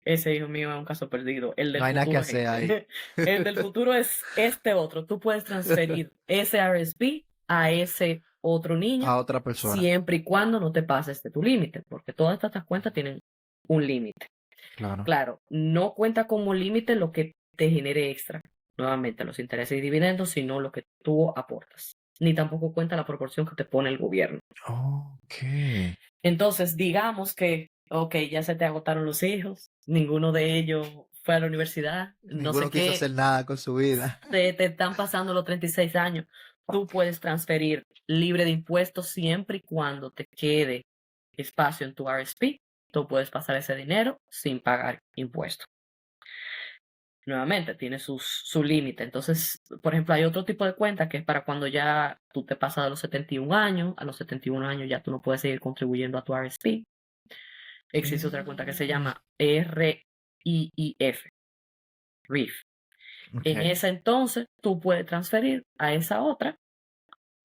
ese hijo mío es un caso perdido. El No del hay nada que futuro es hacer ahí. este. El del futuro es este otro. Tú puedes transferir ese RSP a ese otro niño A otra persona. siempre y cuando no te pases de tu límite, porque todas estas cuentas tienen un límite. Claro. Claro, no cuenta como límite lo que te genere extra, nuevamente los intereses y dividendos, sino lo que tú aportas. Ni tampoco cuenta la proporción que te pone el gobierno. Ok. Entonces, digamos que, ok, ya se te agotaron los hijos, ninguno de ellos fue a la universidad, no sé Ninguno quiso qué, hacer nada con su vida. te están pasando los 36 años. Tú puedes transferir libre de impuestos siempre y cuando te quede espacio en tu RSP. Tú puedes pasar ese dinero sin pagar impuestos. Nuevamente, tiene su límite. Entonces, por ejemplo, hay otro tipo de cuenta que es para cuando ya tú te pasas de los 71 años. A los 71 años ya tú no puedes seguir contribuyendo a tu RSP. Existe otra cuenta que se llama RIIF. RIF. En Ok. ese entonces, tú puedes transferir a esa otra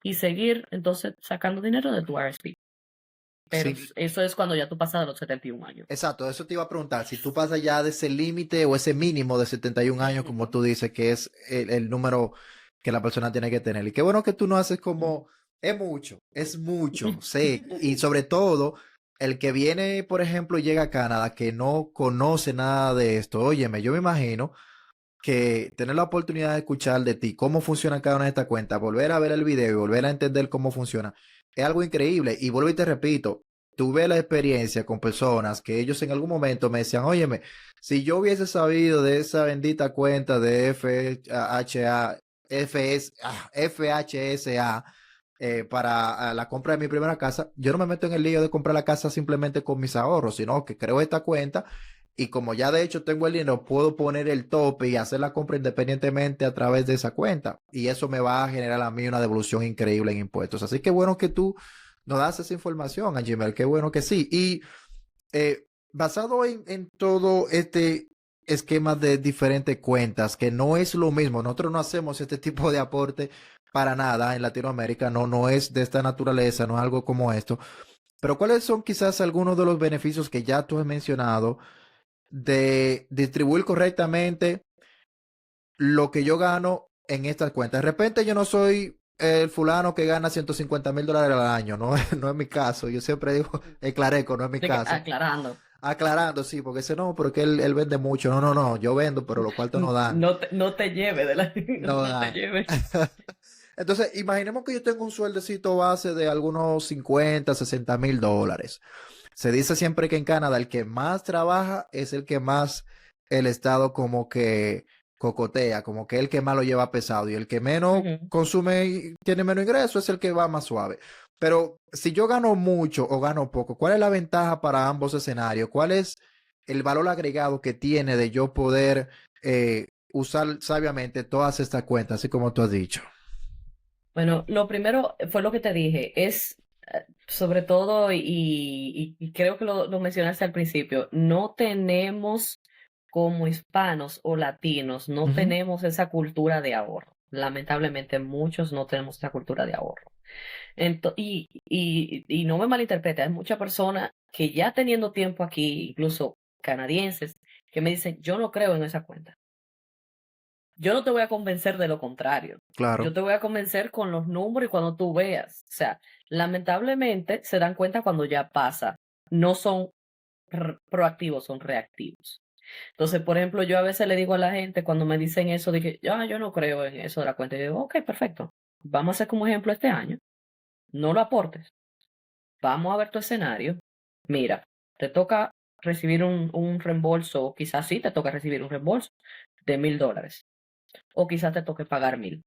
y seguir entonces sacando dinero de tu RSP. Pero Sí, eso es cuando ya tú pasas de los 71 años. exacto, eso te iba a preguntar. Si tú pasas ya de ese límite o ese mínimo de 71 años, como tú dices, que es el número que la persona tiene que tener. Y qué bueno que tú no haces como, es mucho, sé. Y sobre todo, el que viene, por ejemplo, y llega a Canadá, que no conoce nada de esto. Óyeme, yo me imagino que tener la oportunidad de escuchar de ti cómo funciona cada una de estas cuentas, volver a ver el video y volver a entender cómo funciona, es algo increíble. Y vuelvo y te repito, tuve la experiencia con personas que ellos en algún momento me decían, óyeme, si yo hubiese sabido de esa bendita cuenta de FHA, FHSA, para la compra de mi primera casa, yo no me meto en el lío de comprar la casa simplemente con mis ahorros, sino que creo esta cuenta y como ya de hecho tengo el dinero, puedo poner el tope y hacer la compra independientemente a través de esa cuenta. Y eso me va a generar a mí una devolución increíble en impuestos. Así que bueno que tú nos das esa información, Anjimel. Qué bueno que sí. Y basado en todo este esquema de diferentes cuentas, que no es lo mismo, nosotros no hacemos este tipo de aporte para nada en Latinoamérica, no, no es de esta naturaleza, no es algo como esto. Pero ¿cuáles son quizás algunos de los beneficios que ya tú has mencionado de distribuir correctamente lo que yo gano en estas cuentas? De repente yo no soy el fulano que gana $150,000 al año, no, no es mi caso. Yo siempre digo, Clareco, no es mi De que, caso. aclarando, Aclarando, sí, porque ese no, porque él vende mucho. No, no, no, yo vendo, pero los cuartos no dan. no te lleve de la, No no te dan. lleve. Entonces, imaginemos que yo tengo un sueldecito base de algunos 50, $60,000. Se dice siempre que en Canadá el que más trabaja es el que más el Estado como que cocotea, como que el que más lo lleva pesado y el que menos Ujú. consume y tiene menos ingreso es el que va más suave. Pero si yo gano mucho o gano poco, ¿cuál es la ventaja para ambos escenarios? ¿Cuál es el valor agregado que tiene de yo poder usar sabiamente todas estas cuentas, así como tú has dicho? Bueno, lo primero fue lo que te dije, es sobre todo, y creo que lo mencionaste al principio, no tenemos como hispanos o latinos, no Ujú. tenemos esa cultura de ahorro. Lamentablemente muchos no tenemos esa cultura de ahorro. Y no me malinterprete, hay muchas personas que ya teniendo tiempo aquí, incluso canadienses, que me dicen, yo no creo en esa cuenta. Yo no te voy a convencer de lo contrario. Yo Claro, te voy a convencer con los números y cuando tú veas. O sea, lamentablemente se dan cuenta cuando ya pasa. No son proactivos, son reactivos. Entonces, por ejemplo, yo a veces le digo a la gente cuando me dicen eso de que yo no creo en eso de la cuenta. Yo digo, ok, perfecto. Vamos a hacer como ejemplo este año. No lo aportes. Vamos a ver tu escenario. Mira, te toca recibir un reembolso, o quizás sí te toca recibir un reembolso de $1,000. O quizás te toque pagar 1,000.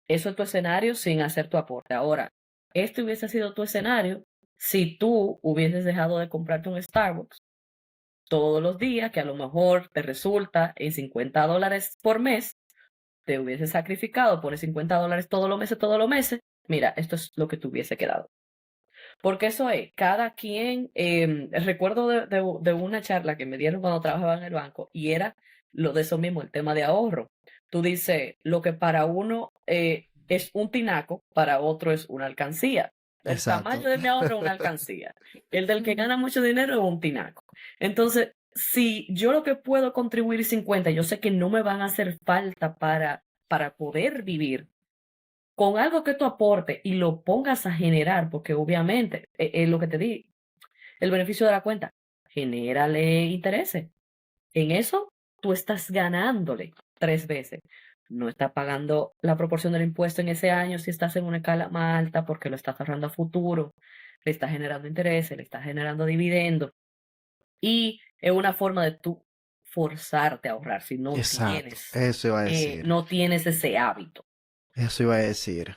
Eso es tu escenario sin hacer tu aporte. Ahora, este hubiese sido tu escenario si tú hubieses dejado de comprarte un Starbucks todos los días, que a lo mejor te resulta en $50 por mes, te hubieses sacrificado, pones $50 todos los meses. Mira, esto es lo que te hubiese quedado. Porque eso es, cada quien, recuerdo de una charla que me dieron cuando trabajaba en el banco y era lo de eso mismo, el tema de ahorro. Tú dices, lo que para uno es un tinaco, para otro es una alcancía. El exacto. tamaño de mi ahorro es una alcancía. El del que gana mucho dinero es un tinaco. Entonces, si yo lo que puedo contribuir 50, yo sé que no me van a hacer falta para poder vivir con algo que tú aportes y lo pongas a generar, porque obviamente es lo que te di, el beneficio de la cuenta, genérale intereses. En eso tú estás ganándole 3 veces. No estás pagando la proporción del impuesto en ese año si estás en una escala más alta porque lo estás ahorrando a futuro, le estás generando intereses, le estás generando dividendos y es una forma de tú forzarte a ahorrar si Exacto, eso iba a decir. no tienes ese hábito. Eso iba a decir.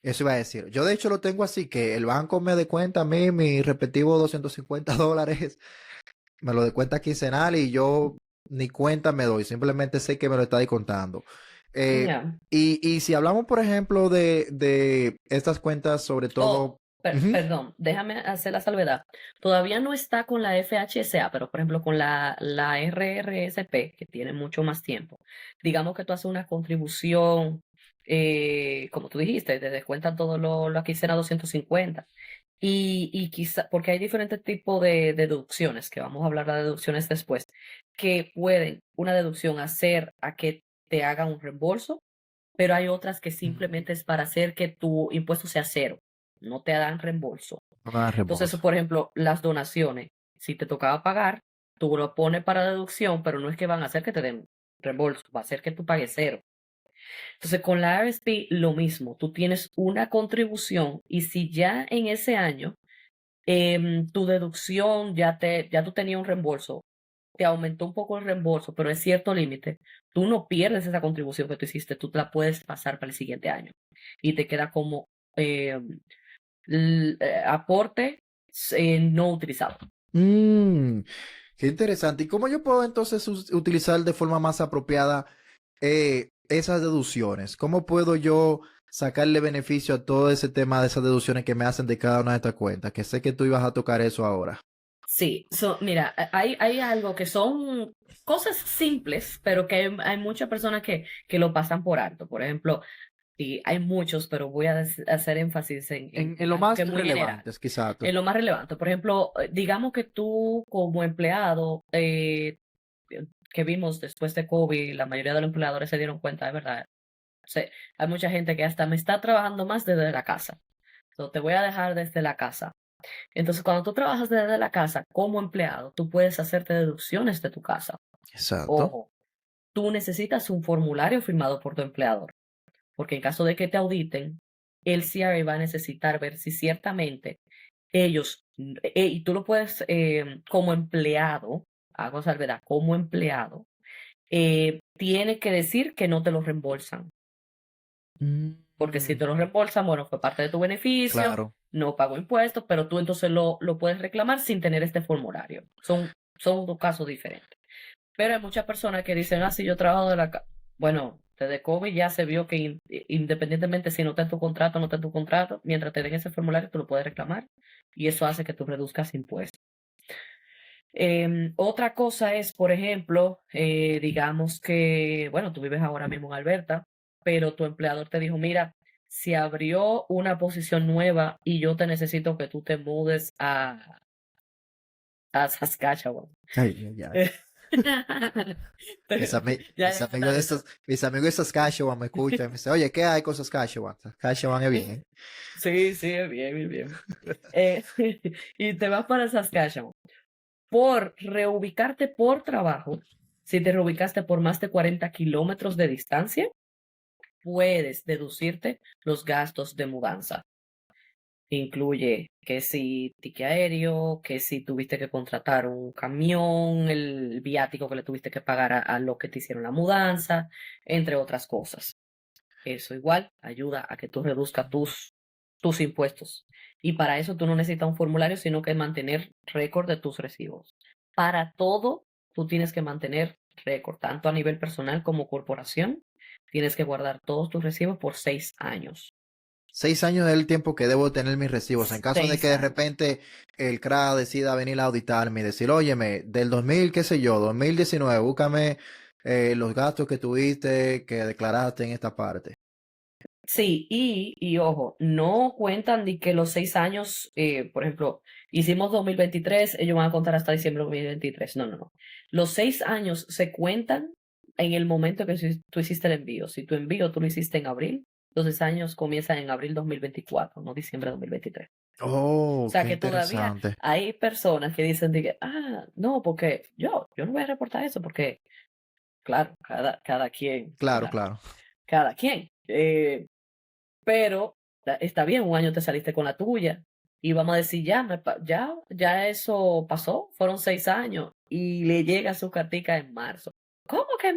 Eso iba a decir. Yo de hecho lo tengo así, que el banco me descuenta a mí mi respectivo $250, me lo descuenta quincenal y yo ni cuenta me doy, simplemente sé que me lo está descontando. Eh, Ya. y si hablamos, por ejemplo, de estas cuentas, sobre Oh, todo... Ujú. perdón, déjame hacer la salvedad. Todavía no está con la FHSA, pero por ejemplo con la RRSP, que tiene mucho más tiempo. Digamos que tú haces una contribución, como tú dijiste, te descuentan todo lo aquí será 250. Y quizá, porque hay diferentes tipos de deducciones, que vamos a hablar de deducciones después, que pueden una deducción hacer a que te haga un reembolso, pero hay otras que simplemente es para hacer que tu impuesto sea cero, no te dan reembolso. No me dan Entonces, reembolso. por ejemplo, las donaciones, si te tocaba pagar, tú lo pones para deducción, pero no es que van a hacer que te den reembolso, va a ser que tú pagues cero. Entonces, con la RSP lo mismo, tú tienes una contribución y si ya en ese año tu deducción ya tú tenías un reembolso, te aumentó un poco el reembolso, pero es cierto límite, tú no pierdes esa contribución que tú hiciste, tú te la puedes pasar para el siguiente año y te queda como eh, aporte no utilizado. Mm, qué interesante. ¿Y cómo yo puedo entonces utilizar de forma más apropiada esas deducciones? ¿Cómo puedo yo sacarle beneficio a todo ese tema de esas deducciones que me hacen de cada una de estas cuentas? Que sé que tú ibas a tocar eso ahora. Sí, mira, hay algo que son cosas simples, pero que hay muchas personas que lo pasan por alto. Por ejemplo, sí, hay muchos, pero voy a hacer énfasis en En lo algo más que es muy general. relevantes, quizás. En lo más relevante, por ejemplo, digamos que tú como empleado, que vimos después de COVID, la mayoría de los empleadores se dieron cuenta, de verdad. O sea, hay mucha gente que hasta me está trabajando más desde la casa. Entonces, te voy a dejar desde la casa. Entonces, cuando tú trabajas desde la casa como empleado, tú puedes hacerte deducciones de tu casa. Exacto. Ojo, tú necesitas un formulario firmado por tu empleador, porque en caso de que te auditen, el CRA va a necesitar ver si ciertamente ellos, y tú lo puedes, como empleado, hago salvedad, como empleado, tiene que decir que no te lo reembolsan, porque si Mm, te lo reembolsan, bueno, fue parte de tu beneficio, claro. no pagó impuestos, pero tú entonces lo puedes reclamar sin tener este formulario. Son dos casos diferentes. Pero hay muchas personas que dicen, ah, si yo trabajo de la casa. Bueno, desde COVID ya se vio que independientemente si no está en tu contrato o no está en tu contrato, mientras te den ese formulario, tú lo puedes reclamar y eso hace que tú reduzcas impuestos. Otra cosa es, por ejemplo, digamos que, bueno, tú vives ahora mismo en Alberta, pero tu empleador te dijo, mira, se abrió una posición nueva y yo te necesito que tú te mudes a Saskatchewan. Ay, ay, ay. Ya, ya, dale, Mis amigos de Saskatchewan me escuchan y me dicen, oye, ¿qué hay con Saskatchewan? Saskatchewan es bien. sí, sí, bien, bien, bien. Eh, y te vas para Saskatchewan. Por reubicarte por trabajo, si te reubicaste por más de 40 kilómetros de distancia, puedes deducirte los gastos de mudanza. Incluye que si ticket aéreo, que si tuviste que contratar un camión, el viático que le tuviste que pagar a los que te hicieron la mudanza, entre otras cosas. Eso igual ayuda a que tú reduzcas tus impuestos. Y para eso tú no necesitas un formulario, sino que mantener récord de tus recibos. Para todo, tú tienes que mantener récord, tanto a nivel personal como corporación. Tienes que guardar todos tus recibos por 6 años. 6 años es el tiempo que debo tener mis recibos. En caso de que Seis de años. repente el CRA decida venir a auditarme y decir, óyeme, del 2000, qué sé yo, 2019, búscame los gastos que tuviste, que declaraste en esta parte. Sí, y ojo, no cuentan ni que los 6 años, por ejemplo, hicimos 2023, ellos van a contar hasta diciembre de 2023. No, no, no. Los 6 años se cuentan en el momento que tú hiciste el envío. Si tu envío tú lo hiciste en abril, los 6 años comienzan en abril 2024, no diciembre 2023. O Oh, sea qué que todavía interesante. hay personas que dicen de que, ah, no, porque yo no voy a reportar eso, porque, claro, cada quien, Claro, ¿verdad? claro. Cada quien. Pero está bien, un año te saliste con la tuya. Y vamos a decir, ya eso pasó, fueron 6 años. Y le llega su cartica en marzo. ¿Cómo que,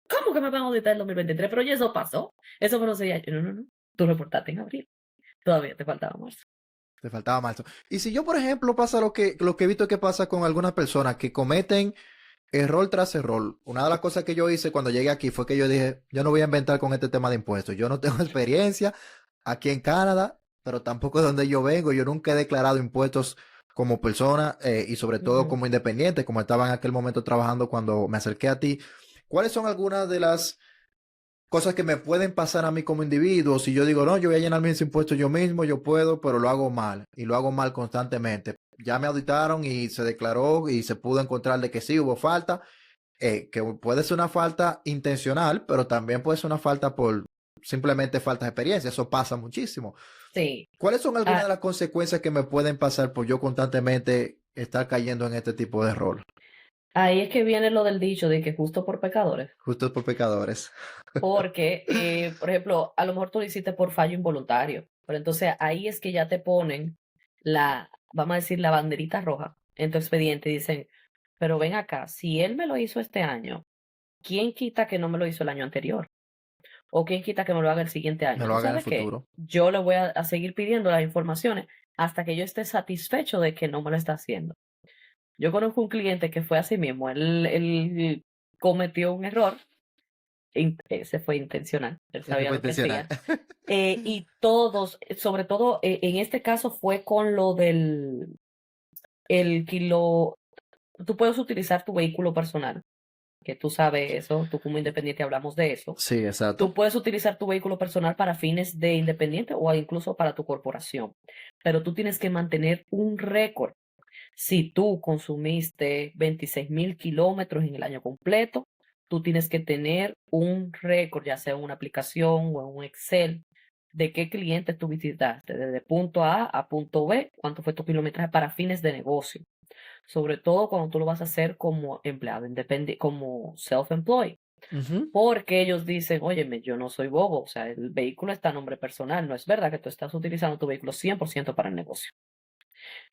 cómo que me van a auditar en 2023? Pero ya eso pasó. Eso fueron 6 años. No, no, no. Tú reportaste en abril. Todavía te faltaba marzo. Te faltaba marzo. Y si yo, por ejemplo, pasa lo que he visto que pasa con algunas personas que cometen error tras error. Una de las cosas que yo hice cuando llegué aquí fue que yo dije, yo no voy a inventar con este tema de impuestos. Yo no tengo experiencia aquí en Canadá, pero tampoco es donde yo vengo. Yo nunca he declarado impuestos como persona y sobre todo Ujú. como independiente, como estaba en aquel momento trabajando cuando me acerqué a ti. ¿Cuáles son algunas de las cosas que me pueden pasar a mí como individuo? Si yo digo, no, yo voy a llenar mis impuestos yo mismo, yo puedo, pero lo hago mal y lo hago mal constantemente. Ya me auditaron y se declaró y se pudo encontrar de que sí hubo falta, que puede ser una falta intencional, pero también puede ser una falta por simplemente falta de experiencia. Eso pasa muchísimo. Sí. ¿Cuáles son algunas Ah, de las consecuencias que me pueden pasar por yo constantemente estar cayendo en este tipo de error? ahí es que viene lo del dicho de que justo por pecadores. Justo por pecadores. Porque, por ejemplo, a lo mejor tú lo hiciste por fallo involuntario, pero entonces ahí es que ya te ponen vamos a decir, la banderita roja en tu expediente y dicen, pero ven acá, si él me lo hizo este año, ¿quién quita que no me lo hizo el año anterior? ¿O quién quita que me lo haga el siguiente Me año? lo ¿Tú haga en el sabes qué? futuro. Yo le voy a seguir pidiendo las informaciones hasta que yo esté satisfecho de que no me lo está haciendo. Yo conozco un cliente que fue así mismo, él cometió un error, ese fue intencional, él Ese sabía fue lo que intencional. hacía. Y todos, sobre todo en este caso fue con lo del el kilo, tú puedes utilizar tu vehículo personal, que tú sabes eso, tú como independiente hablamos de eso. Sí, exacto. Tú puedes utilizar tu vehículo personal para fines de independiente o incluso para tu corporación, pero tú tienes que mantener un récord. Si tú consumiste 26.000 kilómetros en el año completo, tú tienes que tener un récord, ya sea en una aplicación o en un Excel, de qué clientes tú visitaste, desde punto A a punto B, cuánto fue tu kilometraje para fines de negocio. Sobre todo cuando tú lo vas a hacer como empleado independiente, como self-employed. Ujú. Porque ellos dicen, óyeme, yo no soy bobo, o sea, el vehículo está a nombre personal, no es verdad que tú estás utilizando tu vehículo 100% para el negocio.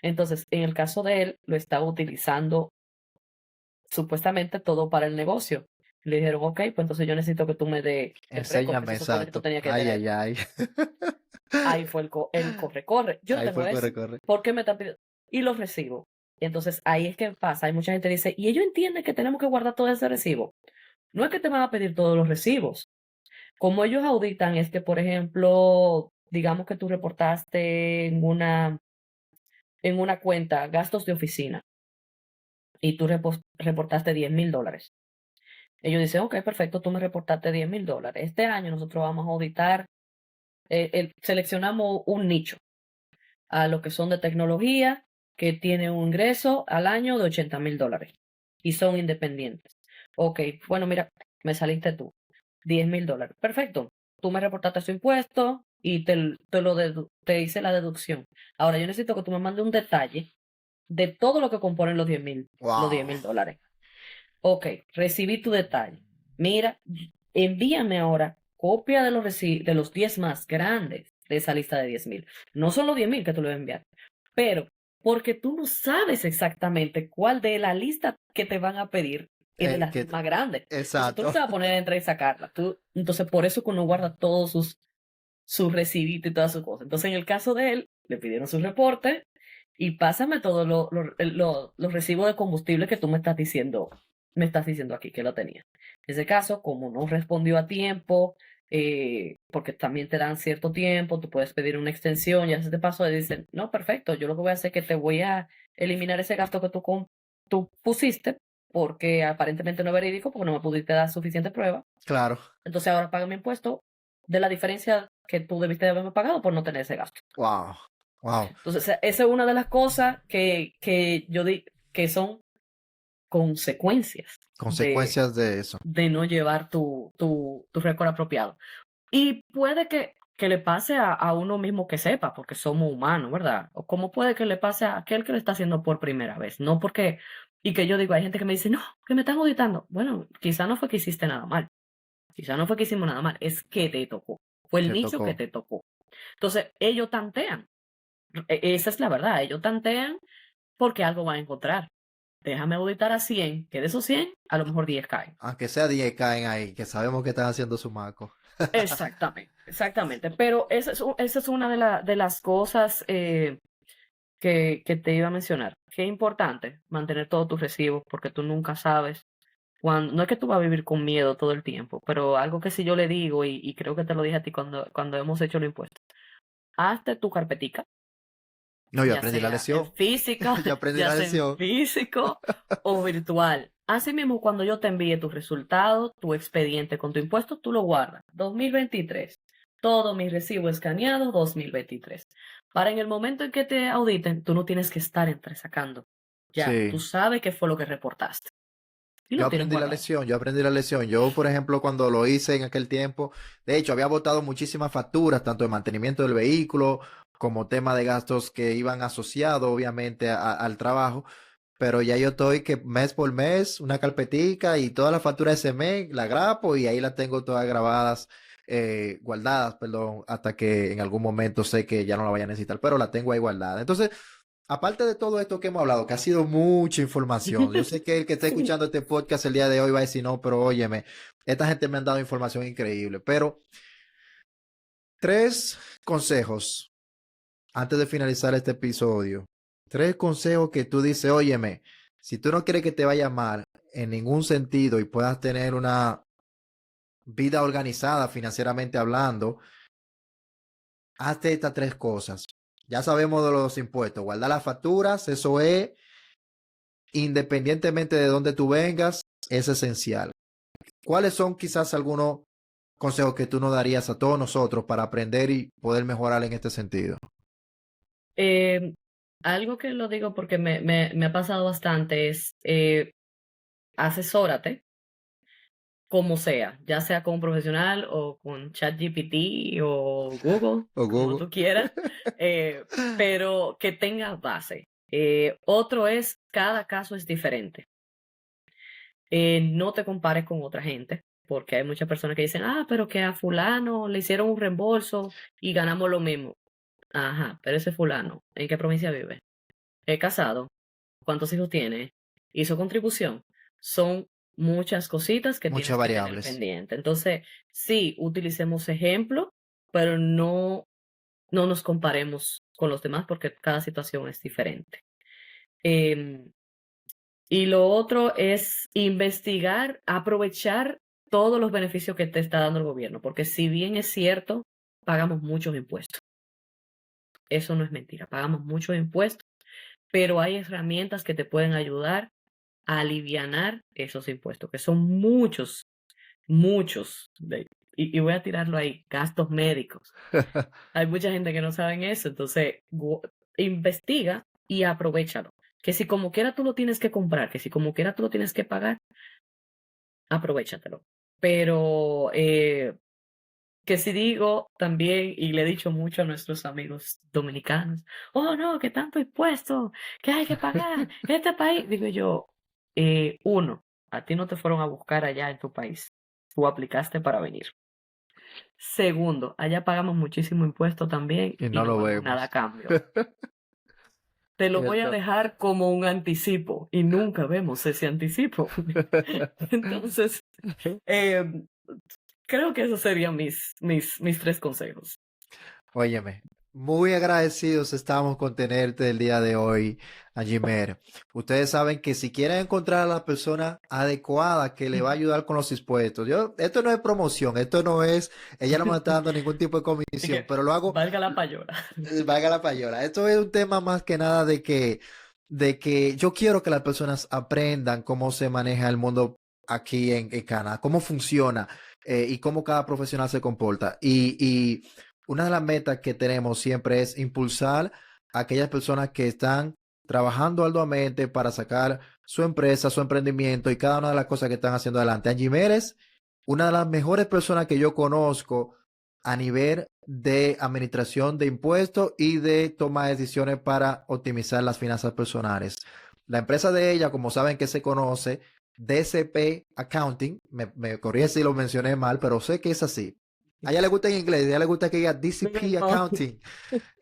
Entonces, en el caso de él, lo estaba utilizando supuestamente todo para el negocio. Le dijeron, ok, pues entonces yo necesito que tú me dé el récord que Enséñame, se supone que tú exacto. tenías que Ay, tener. ay, ay. Ahí fue el corre-corre. Yo no Ahí fue tengo el corre, eso. corre. ¿Por qué me están pidiendo? Y los recibo. Y entonces ahí es que pasa. Hay mucha gente que dice, y ellos entienden que tenemos que guardar todo ese recibo. No es que te van a pedir todos los recibos. Como ellos auditan, es que, por ejemplo, digamos que tú reportaste en una cuenta gastos de oficina y tú reportaste $10,000. Ellos dicen, ok, perfecto, tú me reportaste $10,000. Este año nosotros vamos a auditar, seleccionamos un nicho a lo que son de tecnología, que tiene un ingreso al año de $80,000 y son independientes. Ok, bueno, mira, me saliste tú, $10,000. Perfecto, tú me reportaste su impuesto y te hice la deducción. Ahora yo necesito que tú me mandes un detalle de todo lo que componen los diez Wow. mil dólares. Ok, recibí tu detalle. Mira, envíame ahora copia de los 10 más grandes de esa lista de 10,000. No son los 10,000 que tú le vas a enviar, pero porque tú no sabes exactamente cuál de la lista que te van a pedir es de las Que, más grandes. Entonces tú no exacto. te vas a poner a entrar y sacarla. Entonces por eso que uno guarda todos sus recibitos y todas sus cosas. Entonces en el caso de él, le pidieron su reporte y pásame todos los recibos de combustible que tú me estás diciendo aquí que lo tenía. En ese caso, como no respondió a tiempo, porque también te dan cierto tiempo, tú puedes pedir una extensión, ya se te pasó, y dicen, no, perfecto, yo lo que voy a hacer es que te voy a eliminar ese gasto que tú pusiste, porque aparentemente no es verídico, porque no me pudiste dar suficiente prueba. Claro. Entonces ahora paga mi impuesto de la diferencia que tú debiste de haberme pagado por no tener ese gasto. Wow. Wow. Entonces, esa es una de las cosas que yo di que son consecuencias de, Consecuencias de eso. de no llevar tu récord apropiado. Y puede que le pase a uno mismo que sepa, porque somos humanos, ¿verdad? O como puede que le pase a aquel que lo está haciendo por primera vez. No porque, y que yo digo, hay gente que me dice, no, que me están auditando. Bueno, quizá no fue que hiciste nada mal. Quizá no fue que hicimos nada mal, es que te tocó. Fue el Te nicho que tocó. te tocó. Entonces, ellos tantean. Esa es la verdad. Ellos tantean porque algo van a encontrar. Déjame auditar a 100, que de esos 100, a lo mejor 10 caen. Aunque sea 10 caen ahí, que sabemos que están haciendo su maco. Exactamente. exactamente. Pero esa es una de las cosas que te iba a mencionar. Que es importante mantener todos tus recibos porque tú nunca sabes cuando, no es que tú vas a vivir con miedo todo el tiempo, pero algo que si yo le digo, y creo que te lo dije a ti cuando hemos hecho los impuestos, hazte tu carpetica, No, yo ya aprendí la sea en lección. física, Yo aprendí ya la sea en lección. físico o virtual. Asimismo, cuando yo te envíe tus resultados, tu expediente con tu impuesto, tú lo guardas. 2023. Todo mi recibo escaneado 2023. Para en el momento en que te auditen, tú no tienes que estar entresacando. Ya, tú Sí. sabes qué fue lo que reportaste. Y Yo lo tienes aprendí la guardado. lección, yo aprendí la lección. Yo, por ejemplo, cuando lo hice en aquel tiempo, de hecho, había botado muchísimas facturas, tanto de mantenimiento del vehículo como tema de gastos que iban asociados, obviamente, al trabajo. Pero ya yo estoy que mes por mes, una carpetica y todas las facturas de ese mes la grapo y ahí las tengo todas grabadas, guardadas, perdón, hasta que en algún momento sé que ya no la vaya a necesitar, pero la tengo ahí guardada. Entonces, aparte de todo esto que hemos hablado, que ha sido mucha información, yo sé que el que está escuchando este podcast el día de hoy va a decir, no, pero óyeme, esta gente me han dado información increíble, pero tres consejos antes de finalizar este episodio, tres consejos que tú dices, óyeme, si tú no quieres que te vaya mal en ningún sentido y puedas tener una vida organizada financieramente hablando, hazte estas tres cosas. Ya sabemos de los impuestos, guardar las facturas, eso es, independientemente de dónde tú vengas, es esencial. ¿Cuáles son quizás algunos consejos que tú nos darías a todos nosotros para aprender y poder mejorar en este sentido? Eh, Algo que lo digo porque me ha pasado bastante es asesórate como sea, ya sea con un profesional o con ChatGPT o Google, O como Google. tú quieras, pero que tenga base. Otro es, cada caso es diferente. No te compares con otra gente, porque hay muchas personas que dicen, ah, pero que a fulano le hicieron un reembolso y ganamos lo mismo. Ajá, pero ese fulano, ¿en qué provincia vive? ¿Es casado? ¿Cuántos hijos tiene? ¿Hizo contribución? Son muchas cositas que Muchas tienes que tener variables. pendiente. Entonces, sí, utilicemos ejemplos, pero no nos comparemos con los demás porque cada situación es diferente. Em, y lo otro es investigar, aprovechar todos los beneficios que te está dando el gobierno, porque si bien es cierto, pagamos muchos impuestos. Eso no es mentira, pagamos muchos impuestos, pero hay herramientas que te pueden ayudar a alivianar esos impuestos, que son muchos, muchos. Y voy a tirarlo ahí, gastos médicos. Hay mucha gente que no sabe eso, entonces investiga y aprovéchalo. Que si como quiera tú lo tienes que comprar, que si como quiera tú lo tienes que pagar, aprovéchatelo. Pero que si digo también, y le he dicho mucho a nuestros amigos dominicanos, oh no, que tanto impuesto, que hay que pagar, este país, digo yo, uno, a ti no te fueron a buscar allá en tu país, tú aplicaste para venir. Segundo, allá pagamos muchísimo impuesto también Y y no no lo vemos nada a vemos. cambio. Te lo voy a Cierto. dejar como un anticipo y nunca vemos ese anticipo. Entonces, eh, creo que esos serían mis tres consejos. Óyeme, muy agradecidos estamos con tenerte el día de hoy, Ajimer. Ustedes saben que si quieren encontrar a la persona adecuada que le va a ayudar con los impuestos, esto no es promoción, esto no es, ella no me está dando ningún tipo de Y comisión, que pero lo hago, valga la payola. valga la payola. Esto es un tema más que nada de que yo quiero que las personas aprendan cómo se maneja el mundo aquí en Canadá, cómo funciona y cómo cada profesional se comporta. Y una de las metas que tenemos siempre es impulsar a aquellas personas que están trabajando arduamente para sacar su empresa, su emprendimiento y cada una de las cosas que están haciendo adelante. Angie Mérez, una de las mejores personas que yo conozco a nivel de administración de impuestos y de toma de decisiones para optimizar las finanzas personales. La empresa de ella, como saben que se conoce, DCP Accounting, me corrige si lo mencioné mal, pero sé que es así. A ella le gusta en inglés, a ella le gusta que diga DCP No. Accounting.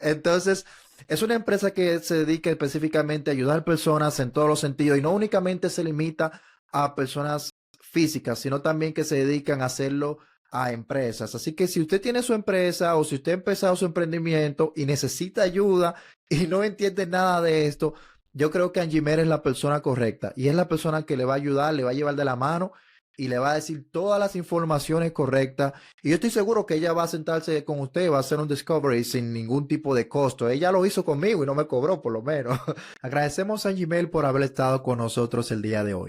Entonces, es una empresa que se dedica específicamente a ayudar personas en todos los sentidos y no únicamente se limita a personas físicas, sino también que se dedican a hacerlo a empresas. Así que si usted tiene su empresa o si usted ha empezado su emprendimiento y necesita ayuda y no entiende nada de esto, yo creo que Angie Mera es la persona correcta y es la persona que le va a ayudar, le va a llevar de la mano y le va a decir todas las informaciones correctas. Y yo estoy seguro que ella va a sentarse con usted, va a hacer un discovery sin ningún tipo de costo. Ella lo hizo conmigo y no me cobró, por lo menos. Agradecemos a Angie Mera por haber estado con nosotros el día de hoy.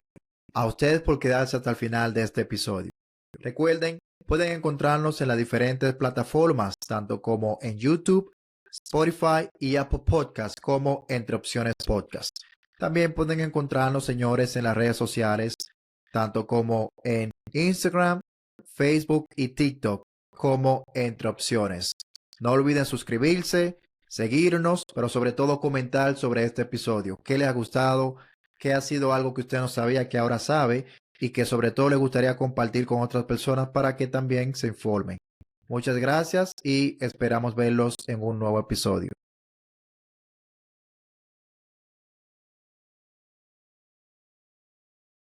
A ustedes por quedarse hasta el final de este episodio. Recuerden, pueden encontrarnos en las diferentes plataformas, tanto como en YouTube, Spotify y Apple Podcasts, como Entre Opciones Podcast. También pueden encontrarnos, señores, en las redes sociales, tanto como en Instagram, Facebook y TikTok, como Entre Opciones. No olviden suscribirse, seguirnos, pero sobre todo comentar sobre este episodio. ¿Qué les ha gustado? ¿Qué ha sido algo que usted no sabía que ahora sabe? Y que sobre todo le gustaría compartir con otras personas para que también se informen. Muchas gracias y esperamos verlos en un nuevo episodio.